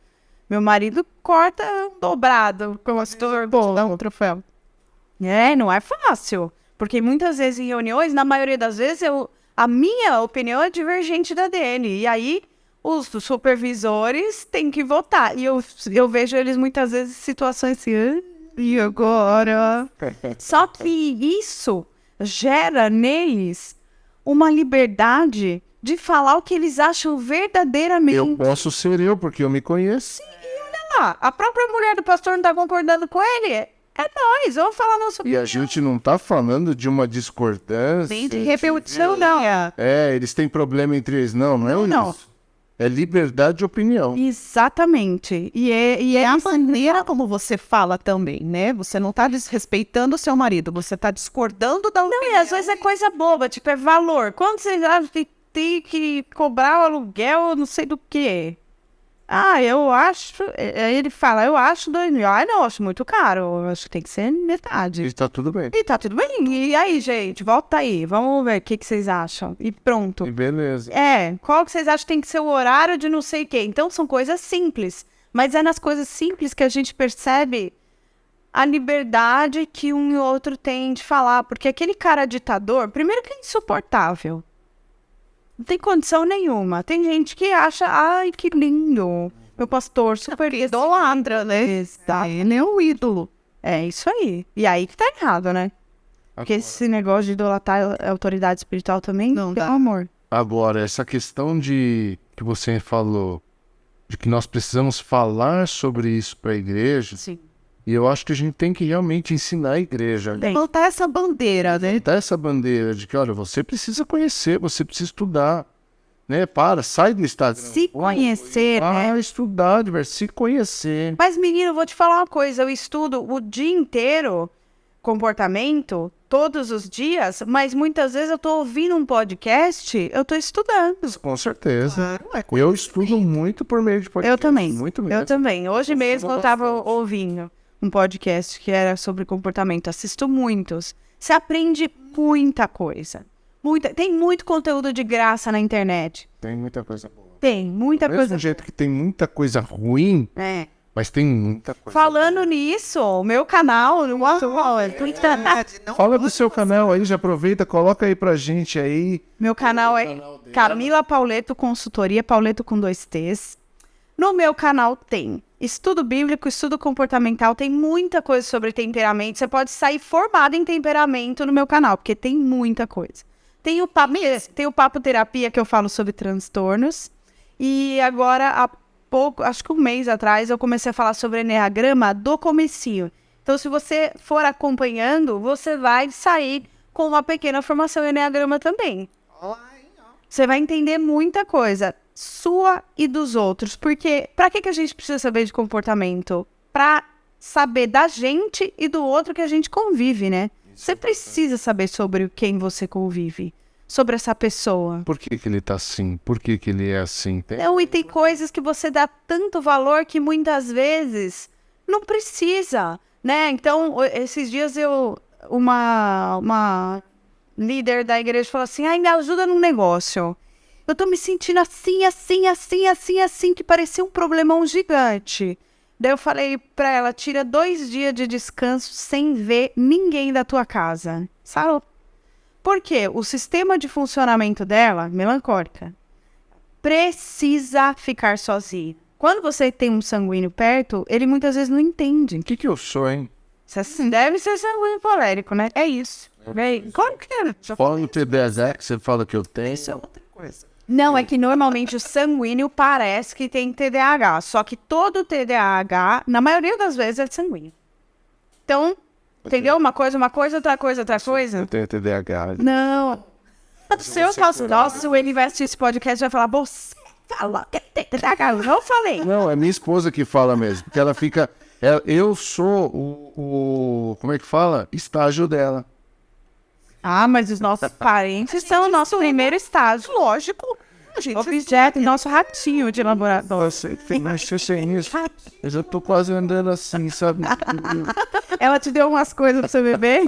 Meu marido corta um dobrado, como se dá um troféu. Não é fácil. Porque muitas vezes em reuniões, na maioria das vezes, a minha opinião é divergente da dele. E aí, os supervisores têm que votar. E eu vejo eles muitas vezes em situações assim, e agora? Só que isso gera neles uma liberdade de falar o que eles acham verdadeiramente. Eu posso ser eu, porque eu me conheço. A própria mulher do pastor não tá concordando com ele. É nós, vamos falar nosso... E a gente não tá falando de uma discordância. de repetição, não. Eles têm problema entre eles. Não é Não. isso. É liberdade de opinião. Exatamente. E É a maneira como você fala também, né? Você não tá desrespeitando o seu marido, você tá discordando da opinião. Não, e às vezes é coisa boba, tipo, é valor. Quando vocês acham que tem que cobrar o aluguel, não sei do quê. Eu acho... Ele fala, eu acho 2.000. Não, eu acho muito caro. Eu acho que tem que ser metade. E tá tudo bem. E tá tudo bem. E aí, gente, volta aí. Vamos ver o que vocês acham. E pronto. E beleza. Qual que vocês acham que tem que ser o horário de não sei o quê? Então, são coisas simples. Mas é nas coisas simples que a gente percebe a liberdade que um e outro tem de falar. Porque aquele cara ditador, primeiro que é insuportável. Não tem condição nenhuma. Tem gente que acha, ai, que lindo. Meu pastor super Idolatra, né? Exato. Ele é um ídolo. É isso aí. E aí que tá errado, né? Porque esse negócio de idolatrar a autoridade espiritual também, Não pelo dá. amor. Agora, essa questão de que você falou, de que nós precisamos falar sobre isso para a igreja, Sim. e eu acho que a gente tem que realmente ensinar a igreja. Tem. Levantar essa bandeira, né? Dá essa bandeira de que, olha, você precisa conhecer, você precisa estudar, né? Sai do Instagram. Se conhecer, né? Estudar, se conhecer. Mas, menino, eu vou te falar uma coisa. Eu estudo o dia inteiro comportamento, todos os dias, mas muitas vezes eu tô ouvindo um podcast, eu tô estudando. Com certeza. Claro, Eu estudo muito por meio de podcast. Eu também. Muito mesmo. Eu também. Hoje mesmo eu tava ouvindo um podcast que era sobre comportamento. Assisto muitos. Você aprende muita coisa. Tem muito conteúdo de graça na internet. Tem muita coisa boa. Tem muita Do mesmo coisa. jeito que tem muita coisa ruim, É. mas tem muita coisa Falando nisso, o meu canal no Fala do seu canal aí, já aproveita, coloca aí pra gente aí. Meu canal é Camila Pauleto Consultoria, Pauleto com 2 T's. No meu canal tem estudo bíblico, estudo comportamental, tem muita coisa sobre temperamento. Você pode sair formado em temperamento no meu canal, porque tem muita coisa. Tem o Papo Terapia, que eu falo sobre transtornos. E agora, há pouco, acho que um mês atrás, eu comecei a falar sobre enneagrama do comecinho. Então, se você for acompanhando, você vai sair com uma pequena formação em enneagrama também. Você vai entender muita coisa, sua e dos outros. Porque, pra que a gente precisa saber de comportamento? Pra saber da gente e do outro que a gente convive, né? Você precisa saber sobre quem você convive, sobre essa pessoa. Por que ele tá assim? Por que ele é assim? Não, e tem coisas que você dá tanto valor que muitas vezes não precisa, né? Então, esses dias uma líder da igreja falou assim, me ajuda num negócio. Eu tô me sentindo assim, que parecia um problemão gigante. Daí eu falei pra ela, tira 2 dias de descanso sem ver ninguém da tua casa. Sabe? Por quê? O sistema de funcionamento dela, melancólica, precisa ficar sozinho. Quando você tem um sanguíneo perto, ele muitas vezes não entende. O que eu sou, hein? Você deve ser sanguíneo colérico, né? É isso. Claro que é. Fala no TDAH que você fala que eu tenho. Isso é outra coisa. Não, é que normalmente o sanguíneo parece que tem TDAH. Só que todo TDAH, na maioria das vezes, é sanguíneo. Então, entendeu? Uma coisa, outra coisa. Eu tenho TDAH. Não. Se eu faço, nossa, o ele vai assistir esse podcast e vai falar, você fala que tem TDAH. Eu não falei. Não, é minha esposa que fala mesmo. Porque ela fica... eu sou o... Como é que fala? Estágio dela. Ah, mas os nossos parentes são o nosso primeiro estágio. Lógico. Objeto, nosso ratinho de laboratório. Eu já tô quase andando assim, sabe? Ela te deu umas coisas pra você beber?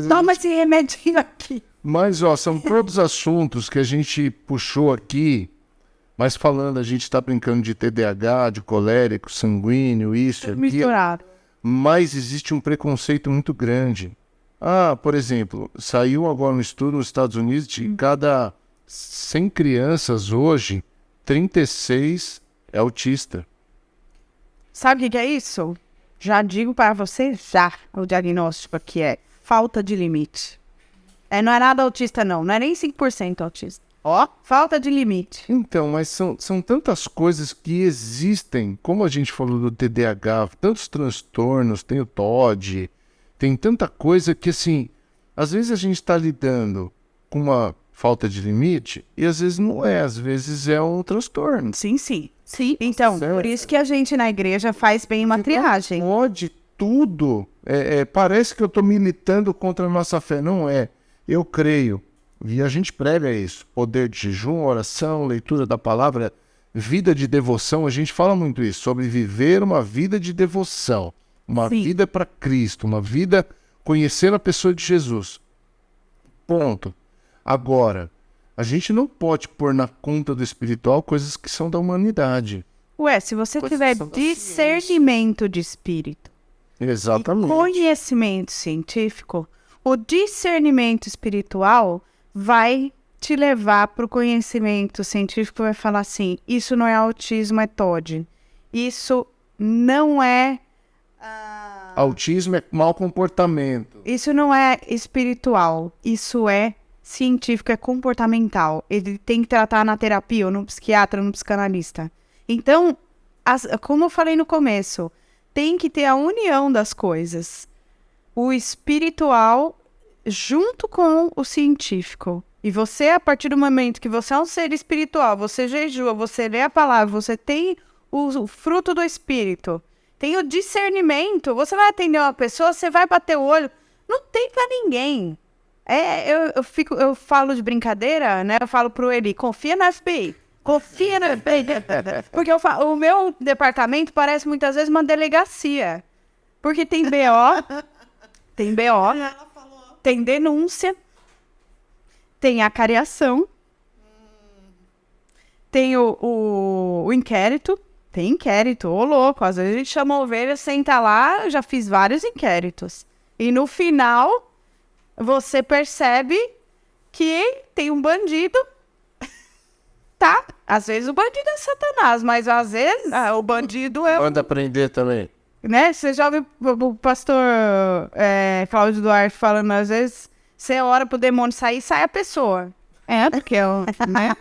Toma esse remedinho aqui. Mas, ó, são todos assuntos que a gente puxou aqui, mas falando, a gente tá brincando de TDAH, de colérico, sanguíneo, isso, aquilo. Misturado. Mas existe um preconceito muito grande. Por exemplo, saiu agora um estudo nos Estados Unidos de cada 100 crianças hoje, 36 é autista. Sabe o que é isso? Já digo para você, o diagnóstico aqui é falta de limite. Não é nada autista, não é nem 5% autista. Falta de limite. Então, mas são tantas coisas que existem, como a gente falou do TDAH, tantos transtornos, tem o TOD, tem tanta coisa que, assim, às vezes a gente está lidando com uma falta de limite e às vezes não é, às vezes é um transtorno. Sim. Então, por isso que a gente na igreja faz bem uma triagem. Pode tudo. Parece que eu estou militando contra a nossa fé. Não é. Eu creio. E a gente prega isso. Poder de jejum, oração, leitura da palavra, vida de devoção. A gente fala muito isso, sobre viver uma vida de devoção. Uma vida para Cristo, uma vida conhecendo a pessoa de Jesus. Ponto. Agora, a gente não pode pôr na conta do espiritual coisas que são da humanidade. Se você tiver discernimento de espírito, Exatamente. e conhecimento científico, o discernimento espiritual vai te levar para o conhecimento científico vai falar assim, isso não é autismo, é TOD. Isso não é... Autismo é mau comportamento. Isso não é espiritual, isso é científico, é comportamental. Ele tem que tratar na terapia, ou no psiquiatra, ou no psicanalista. Então, como eu falei no começo, tem que ter a união das coisas. O espiritual junto com o científico. E você, a partir do momento que você é um ser espiritual, você jejua, você lê a palavra, você tem o fruto do espírito, tem o discernimento, você vai atender uma pessoa, você vai bater o olho, não tem pra ninguém. Eu falo de brincadeira, né? Eu falo pro Eli, confia na FBI. Confia na FBI. Porque o meu departamento parece muitas vezes uma delegacia. Porque tem BO, tem denúncia, tem acariação, tem o inquérito. Tem inquérito, ô louco, às vezes a gente chama a ovelha, senta lá, eu já fiz vários inquéritos. E no final, você percebe que tem um bandido, tá? Às vezes o bandido é Satanás, mas às vezes o bandido é... Manda aprender também. Né? Você já ouviu o pastor Cláudio Duarte falando, às vezes, você ora pro demônio sair, sai a pessoa. Porque né?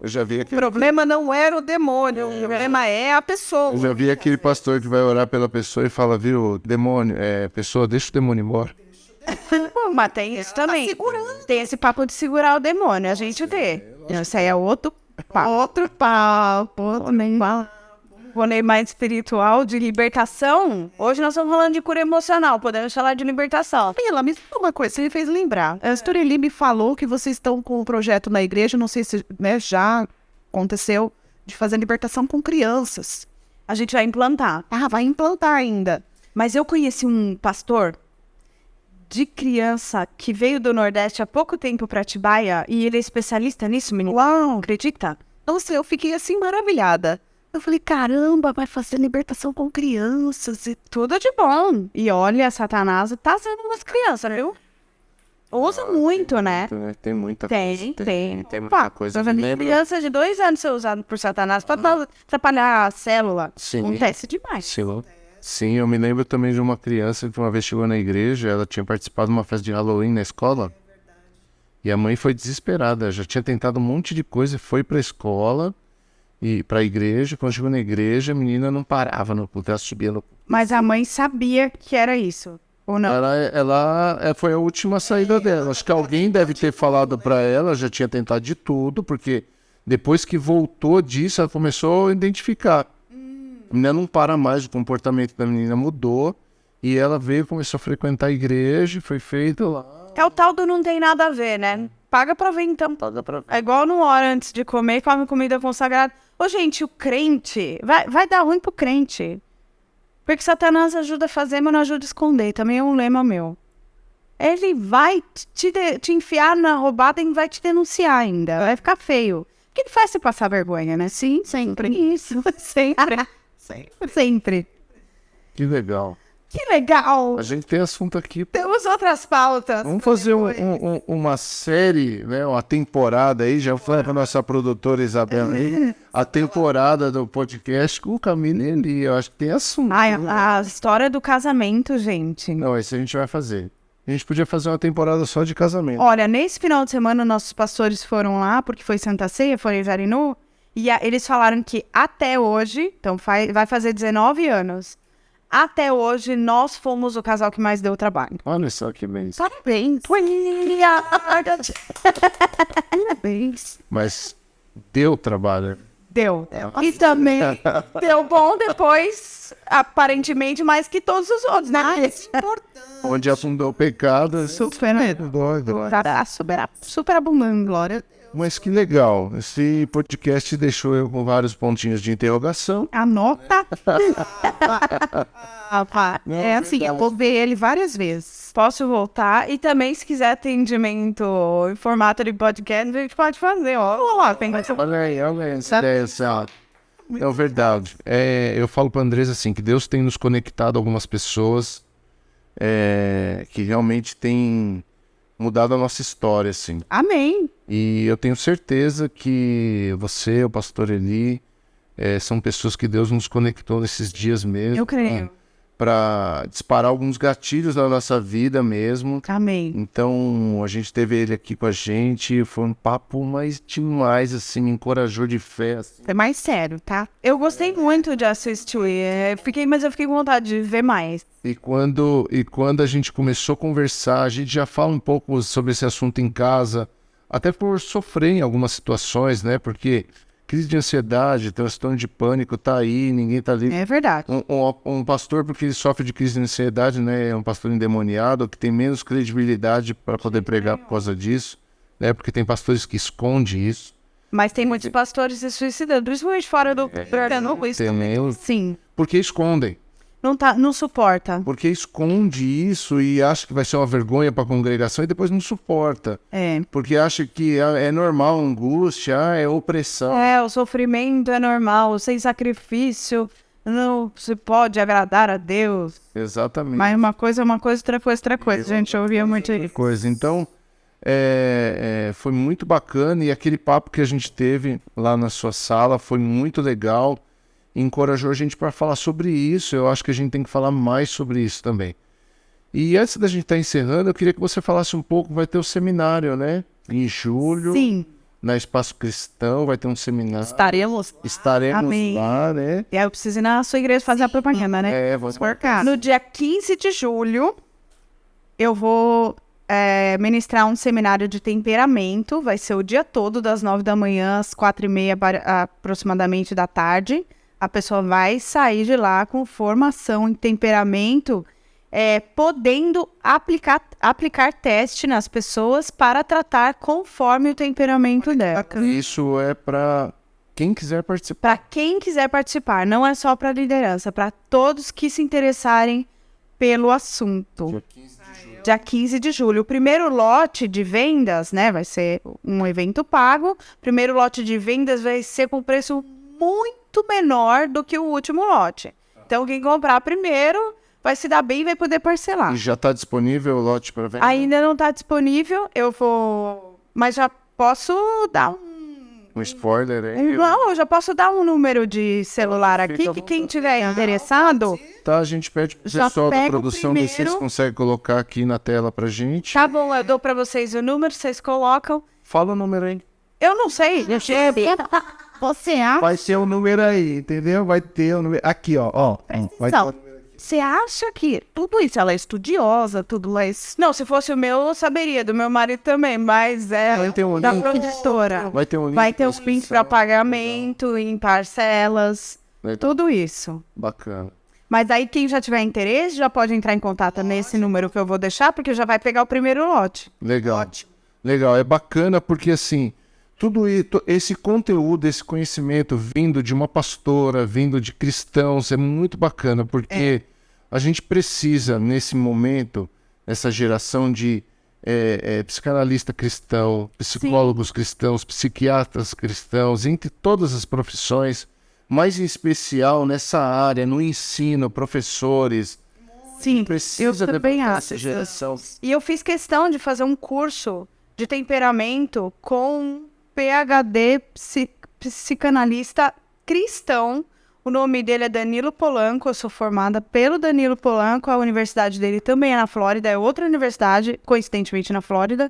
Eu já vi O aquele... problema não era o demônio, o problema é a pessoa. Eu já vi aquele pastor que vai orar pela pessoa e fala, viu, demônio, pessoa, deixa o demônio embora. Mas tem isso também. segurando. Tem esse papo de segurar o demônio, a gente vê. Isso aí é outro papo. Outro papo, Rolê mais espiritual, de libertação. Hoje nós estamos falando de cura emocional, podemos falar de libertação. Pela, me fala uma coisa, você me fez lembrar. A Storeli me falou que vocês estão com um projeto na igreja, não sei se já aconteceu, de fazer libertação com crianças. A gente vai implantar. Vai implantar ainda. Mas eu conheci um pastor de criança que veio do Nordeste há pouco tempo para Atibaia e ele é especialista nisso, menino. Uau! Acredita? Nossa, eu fiquei assim maravilhada. Eu falei, caramba, vai fazer libertação com crianças e Tudo de bom. E olha, Satanás tá usando umas crianças, viu? Usa muito, né? Tem muita Tem. Tem muita coisa. Tô vendo criança de 2 anos ser usado por Satanás pra atrapalhar a célula. Sim. Acontece demais. Sim, eu me lembro também de uma criança que uma vez chegou na igreja, ela tinha participado de uma festa de Halloween na escola. E a mãe foi desesperada, já tinha tentado um monte de coisa, foi pra escola e pra igreja. Quando chegou na igreja, a menina não parava no culto, ela subia no culto. Mas a mãe sabia que era isso, ou não? Ela foi a última saída dela. Acho que alguém deve ter falado pra ela, já tinha tentado de tudo, porque depois que voltou disso, ela começou a identificar. A menina não para mais, o comportamento da menina mudou, e ela veio, começou a frequentar a igreja, foi feito lá. É o tal do não tem nada a ver, né? Paga pra ver, então. É igual não hora antes de comer, come comida consagrada. Ô, gente, o crente, vai dar ruim pro crente. Porque Satanás ajuda a fazer, mas não ajuda a esconder. Também é um lema meu. Ele vai te enfiar na roubada e vai te denunciar ainda. Vai ficar feio. O que ele faz você passar vergonha, né? Sim, sempre. Isso, sempre. Sempre. Que legal. Que legal. A gente tem assunto aqui. Temos outras pautas. Vamos fazer uma série, né? Uma temporada aí, já foi com a nossa produtora Isabela aí, a temporada do podcast com o Camilo e Eli. Eu acho que tem assunto. Ai, a história do casamento, gente. Não, isso a gente vai fazer. A gente podia fazer uma temporada só de casamento. Olha, nesse final de semana, nossos pastores foram lá, porque foi Santa Ceia, foram em Jarinu, e eles falaram que até hoje, então vai fazer 19 anos, até hoje nós fomos o casal que mais deu trabalho. Olha só que bem. Parabéns! Parabéns! Mas deu trabalho. Deu. E também deu bom depois, aparentemente, mais que todos os outros, né? Onde afundou o pecado. Super abundante, glória. Mas que legal. Esse podcast deixou eu com vários pontinhos de interrogação. Anota. É assim, eu vou ver ele várias vezes. Posso voltar. E também, se quiser atendimento em formato de podcast, a gente pode fazer, ó. Olha aí essa ideia. É verdade. Eu falo para Andresa assim, que Deus tem nos conectado a algumas pessoas que realmente têm mudado a nossa história, assim. Amém. E eu tenho certeza que você, o pastor Eli, são pessoas que Deus nos conectou nesses dias mesmo. Eu creio. Para disparar alguns gatilhos na nossa vida mesmo. Amém. Então, a gente teve ele aqui com a gente, foi um papo mais demais, assim, me encorajou de fé. Assim. É mais sério, tá? Eu gostei muito de assistir, mas eu fiquei com vontade de ver mais. E quando a gente começou a conversar, a gente já fala um pouco sobre esse assunto em casa, até por sofrer em algumas situações, né? Porque crise de ansiedade, transtorno de pânico, tá aí, ninguém tá ali. É verdade. Um pastor, porque ele sofre de crise de ansiedade, né? É um pastor endemoniado, que tem menos credibilidade para poder pregar por causa disso, né? Porque tem pastores que escondem isso. Mas tem muitos pastores se suicidando, principalmente fora do... Sim. Porque escondem. Não suporta. Porque esconde isso e acha que vai ser uma vergonha para a congregação e depois não suporta. Porque acha que é normal, angústia, é opressão. O sofrimento é normal, sem sacrifício, não se pode agradar a Deus. Exatamente. Mas uma coisa é uma coisa, outra coisa. Gente, eu ouvia muito isso. Então, foi muito bacana e aquele papo que a gente teve lá na sua sala foi muito legal. Encorajou a gente para falar sobre isso. Eu acho que a gente tem que falar mais sobre isso também. E antes da gente estar encerrando, eu queria que você falasse um pouco. Vai ter o seminário, né? Em julho. Sim. Na Espaço Cristão, vai ter um seminário. Estaremos Amém. lá, né? E aí eu preciso ir na sua igreja fazer a propaganda, né? Vamos marcar. No dia 15 de julho, eu vou ministrar um seminário de temperamento. Vai ser o dia todo, das 9 da manhã às 4h30 aproximadamente da tarde. A pessoa vai sair de lá com formação em temperamento, podendo aplicar teste nas pessoas para tratar conforme o temperamento dela. Isso é para quem quiser participar. Para quem quiser participar, não é só para a liderança, para todos que se interessarem pelo assunto. Dia 15 de julho. O primeiro lote de vendas, né, vai ser um evento pago. O primeiro lote de vendas vai ser com preço muito menor do que o último lote. Então, quem comprar primeiro vai se dar bem e vai poder parcelar. E já está disponível o lote para venda? Ainda não está disponível, mas já posso dar um spoiler aí? Não, eu já posso dar um número de celular aqui, que quem tiver interessado... Tá, a gente pede pro pessoal da produção ver se vocês conseguem colocar aqui na tela pra gente. Tá bom, eu dou pra vocês o número, vocês colocam. Fala o número aí. Eu não sei. Você acha? Vai ser o número aí, entendeu? Vai ter o número. Aqui, ó. Vai ter... Você acha que tudo isso, ela é estudiosa, tudo isso? Não, se fosse o meu, eu saberia, do meu marido também, mas vai ter um da link. produtora. Vai ter um link. Vai ter os links para pagamento, em parcelas, tudo isso. Bacana. Mas aí quem já tiver interesse já pode entrar em contato nesse número que eu vou deixar, porque já vai pegar o primeiro lote. Legal. Ótimo. Legal, é bacana porque assim, tudo isso, esse conteúdo, esse conhecimento vindo de uma pastora, vindo de cristãos, é muito bacana, porque a gente precisa, nesse momento, essa geração de psicanalista cristão, psicólogos cristãos, psiquiatras cristãos, entre todas as profissões, mas em especial nessa área, no ensino, professores. Sim, precisa eu também acho. Essa geração. E eu fiz questão de fazer um curso de temperamento com PhD psicanalista cristão. O nome dele é Danilo Polanco, eu sou formada pelo Danilo Polanco, a universidade dele também é na Flórida, é outra universidade, coincidentemente na Flórida.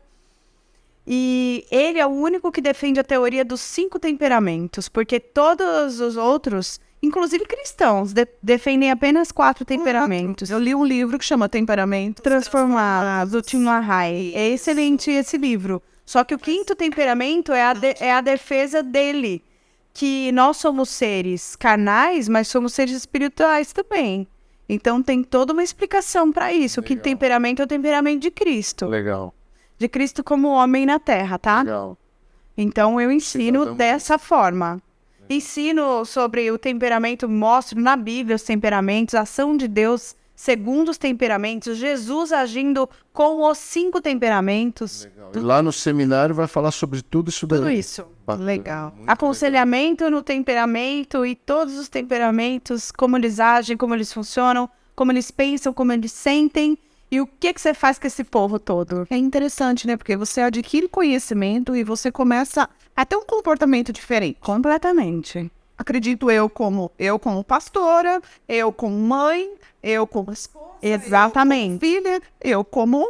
E ele é o único que defende a teoria dos 5 temperamentos, porque todos os outros, inclusive cristãos, defendem apenas 4 temperamentos. Eu li um livro que chama Temperamento Transformados, do Tim LaHaye. É excelente esse livro. Só que o 5º temperamento é a defesa dele, que nós somos seres carnais, mas somos seres espirituais também. Então tem toda uma explicação para isso. O 5º temperamento é o temperamento de Cristo. Legal. De Cristo como homem na Terra, tá? Legal. Então eu ensino dessa forma. Ensino sobre o temperamento, mostro na Bíblia os temperamentos, a ação de Deus segundo os temperamentos, Jesus agindo com os 5 temperamentos. Legal. E lá no seminário vai falar sobre tudo isso daí. Tudo isso. Bacana. Legal. Aconselhamento no temperamento e todos os temperamentos, como eles agem, como eles funcionam, como eles pensam, como eles sentem E o que você faz com esse povo todo? É interessante, né? Porque você adquire conhecimento e você começa a ter um comportamento diferente. Completamente. Acredito eu como pastora, eu como mãe, eu como esposa, Exatamente. eu como filha, eu como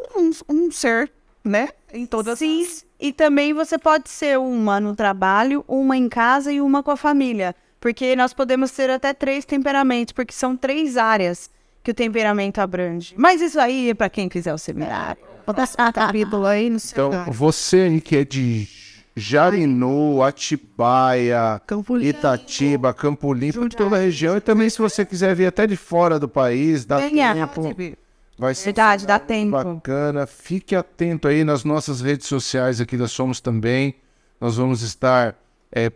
um ser, né? Em todas Sim, e também você pode ser uma no trabalho, uma em casa e uma com a família. Porque nós podemos ter até 3 temperamentos, porque são 3 áreas que o temperamento abrange. Mas isso aí é para quem quiser o seminário. Vou passar a capítulo aí no seu Então, você aí que é de Jarinu, Atibaia, Campo Limpo. Itatiba, Campo Limpo, de toda a região. E também, se você quiser vir até de fora do país, dá Venha. tempo. Vai ser Verdade, dá tempo. bacana. Fique atento aí nas nossas redes sociais aqui da Somos também. Nós vamos estar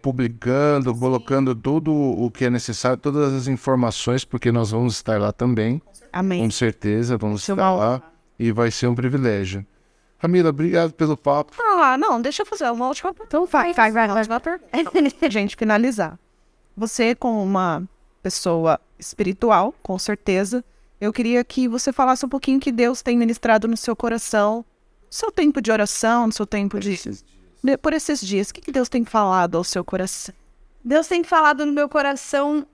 publicando, colocando tudo o que é necessário, todas as informações, porque nós vamos estar lá também. Amém. Com certeza, vamos Isso é estar uma lá. E vai ser um privilégio. Camila, obrigado pelo papo. Não, deixa eu fazer uma última pergunta. Então vai. Gente, finalizar. Você, como uma pessoa espiritual, com certeza, eu queria que você falasse um pouquinho que Deus tem ministrado no seu coração, no seu tempo de oração, no seu tempo por esses dias. O que Deus tem falado ao seu coração? Deus tem falado no meu coração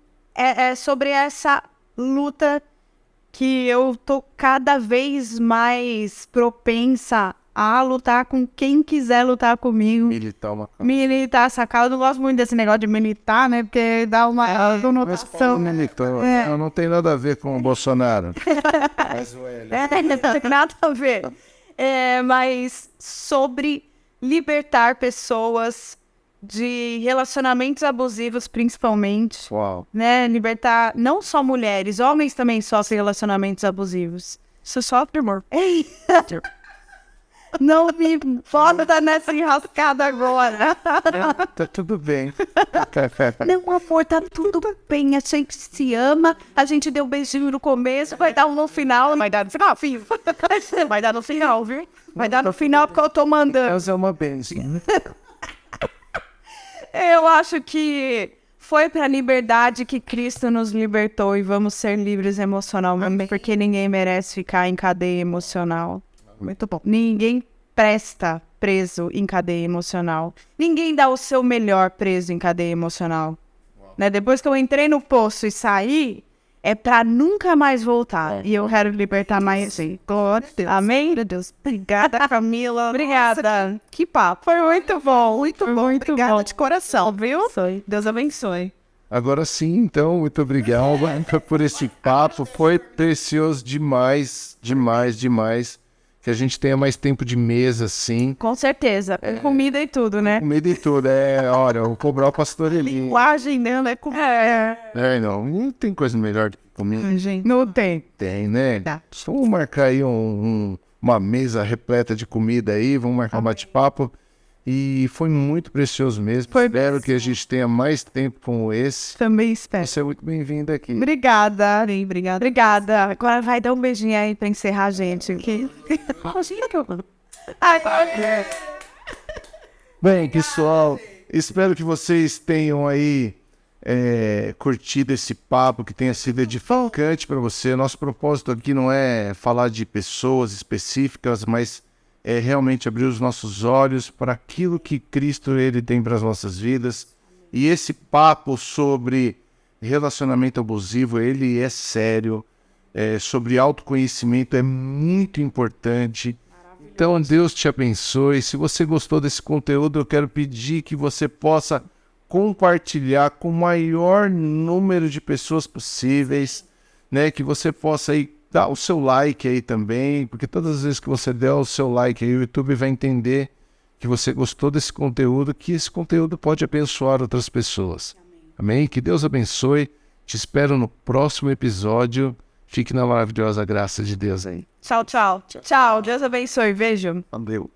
sobre essa luta que eu tô cada vez mais propensa a lutar com quem quiser lutar comigo. Militar essa causa. Eu não gosto muito desse negócio de militar, né? Porque dá uma conotação. Não tem nada a ver com o Bolsonaro. Não tem nada a ver. Mas sobre libertar pessoas de relacionamentos abusivos, principalmente. Uau. Né? Libertar não só mulheres, homens também sofrem relacionamentos abusivos. Você sofre, amor? Não me bota nessa enrascada agora. Tá tudo bem. Não, amor, tá tudo bem. A gente se ama. A gente deu um beijinho no começo. Vai dar um no final. Vai dar no final, filho. Vai dar no final, viu? Vai dar no final porque eu tô mandando. Deus é uma bênção. Eu acho que foi pra liberdade que Cristo nos libertou e vamos ser livres emocionalmente, porque ninguém merece ficar em cadeia emocional. Muito bom. Ninguém presta preso em cadeia emocional. Ninguém dá o seu melhor preso em cadeia emocional. Né? Depois que eu entrei no poço e saí, é pra nunca mais voltar. E eu quero libertar mais gente. Glória a Deus. Amém? Glória a Deus. Obrigada, Camila. Obrigada. Nossa, que papo. Foi muito bom. Muito bom. Obrigada bom. de coração, viu? Foi. Deus abençoe. Agora sim, então, muito obrigado por esse papo. Foi precioso demais, demais, demais. Que a gente tenha mais tempo de mesa, sim. Com certeza. Comida e tudo, né? Comida e tudo. Olha, eu vou cobrar o pastor Eli. Linguagem, né? Não tem coisa melhor do que comida. Gente. Não tem. Tem, né? Tá. Vamos marcar aí uma mesa repleta de comida aí, vamos marcar um bate-papo. E foi muito precioso mesmo. Espero que a gente tenha mais tempo como esse. Também espero. Você é muito bem-vinda aqui. Obrigada. Obrigada. Obrigada. Agora vai dar um beijinho aí pra encerrar a gente. Bem, pessoal, espero que vocês tenham aí curtido esse papo, que tenha sido edificante para você. Nosso propósito aqui não é falar de pessoas específicas, mas é realmente abrir os nossos olhos para aquilo que Cristo ele tem para as nossas vidas. E esse papo sobre relacionamento abusivo, ele é sério. Sobre autoconhecimento é muito importante. Então, Deus te abençoe. Se você gostou desse conteúdo, eu quero pedir que você possa compartilhar com o maior número de pessoas possíveis, né? Que você possa aí dar o seu like aí também, porque todas as vezes que você der o seu like aí, o YouTube vai entender que você gostou desse conteúdo, que esse conteúdo pode abençoar outras pessoas. Amém? Que Deus abençoe. Te espero no próximo episódio. Fique na maravilhosa graça de Deus aí. Tchau, tchau. Tchau. Deus abençoe. Beijo. Valeu.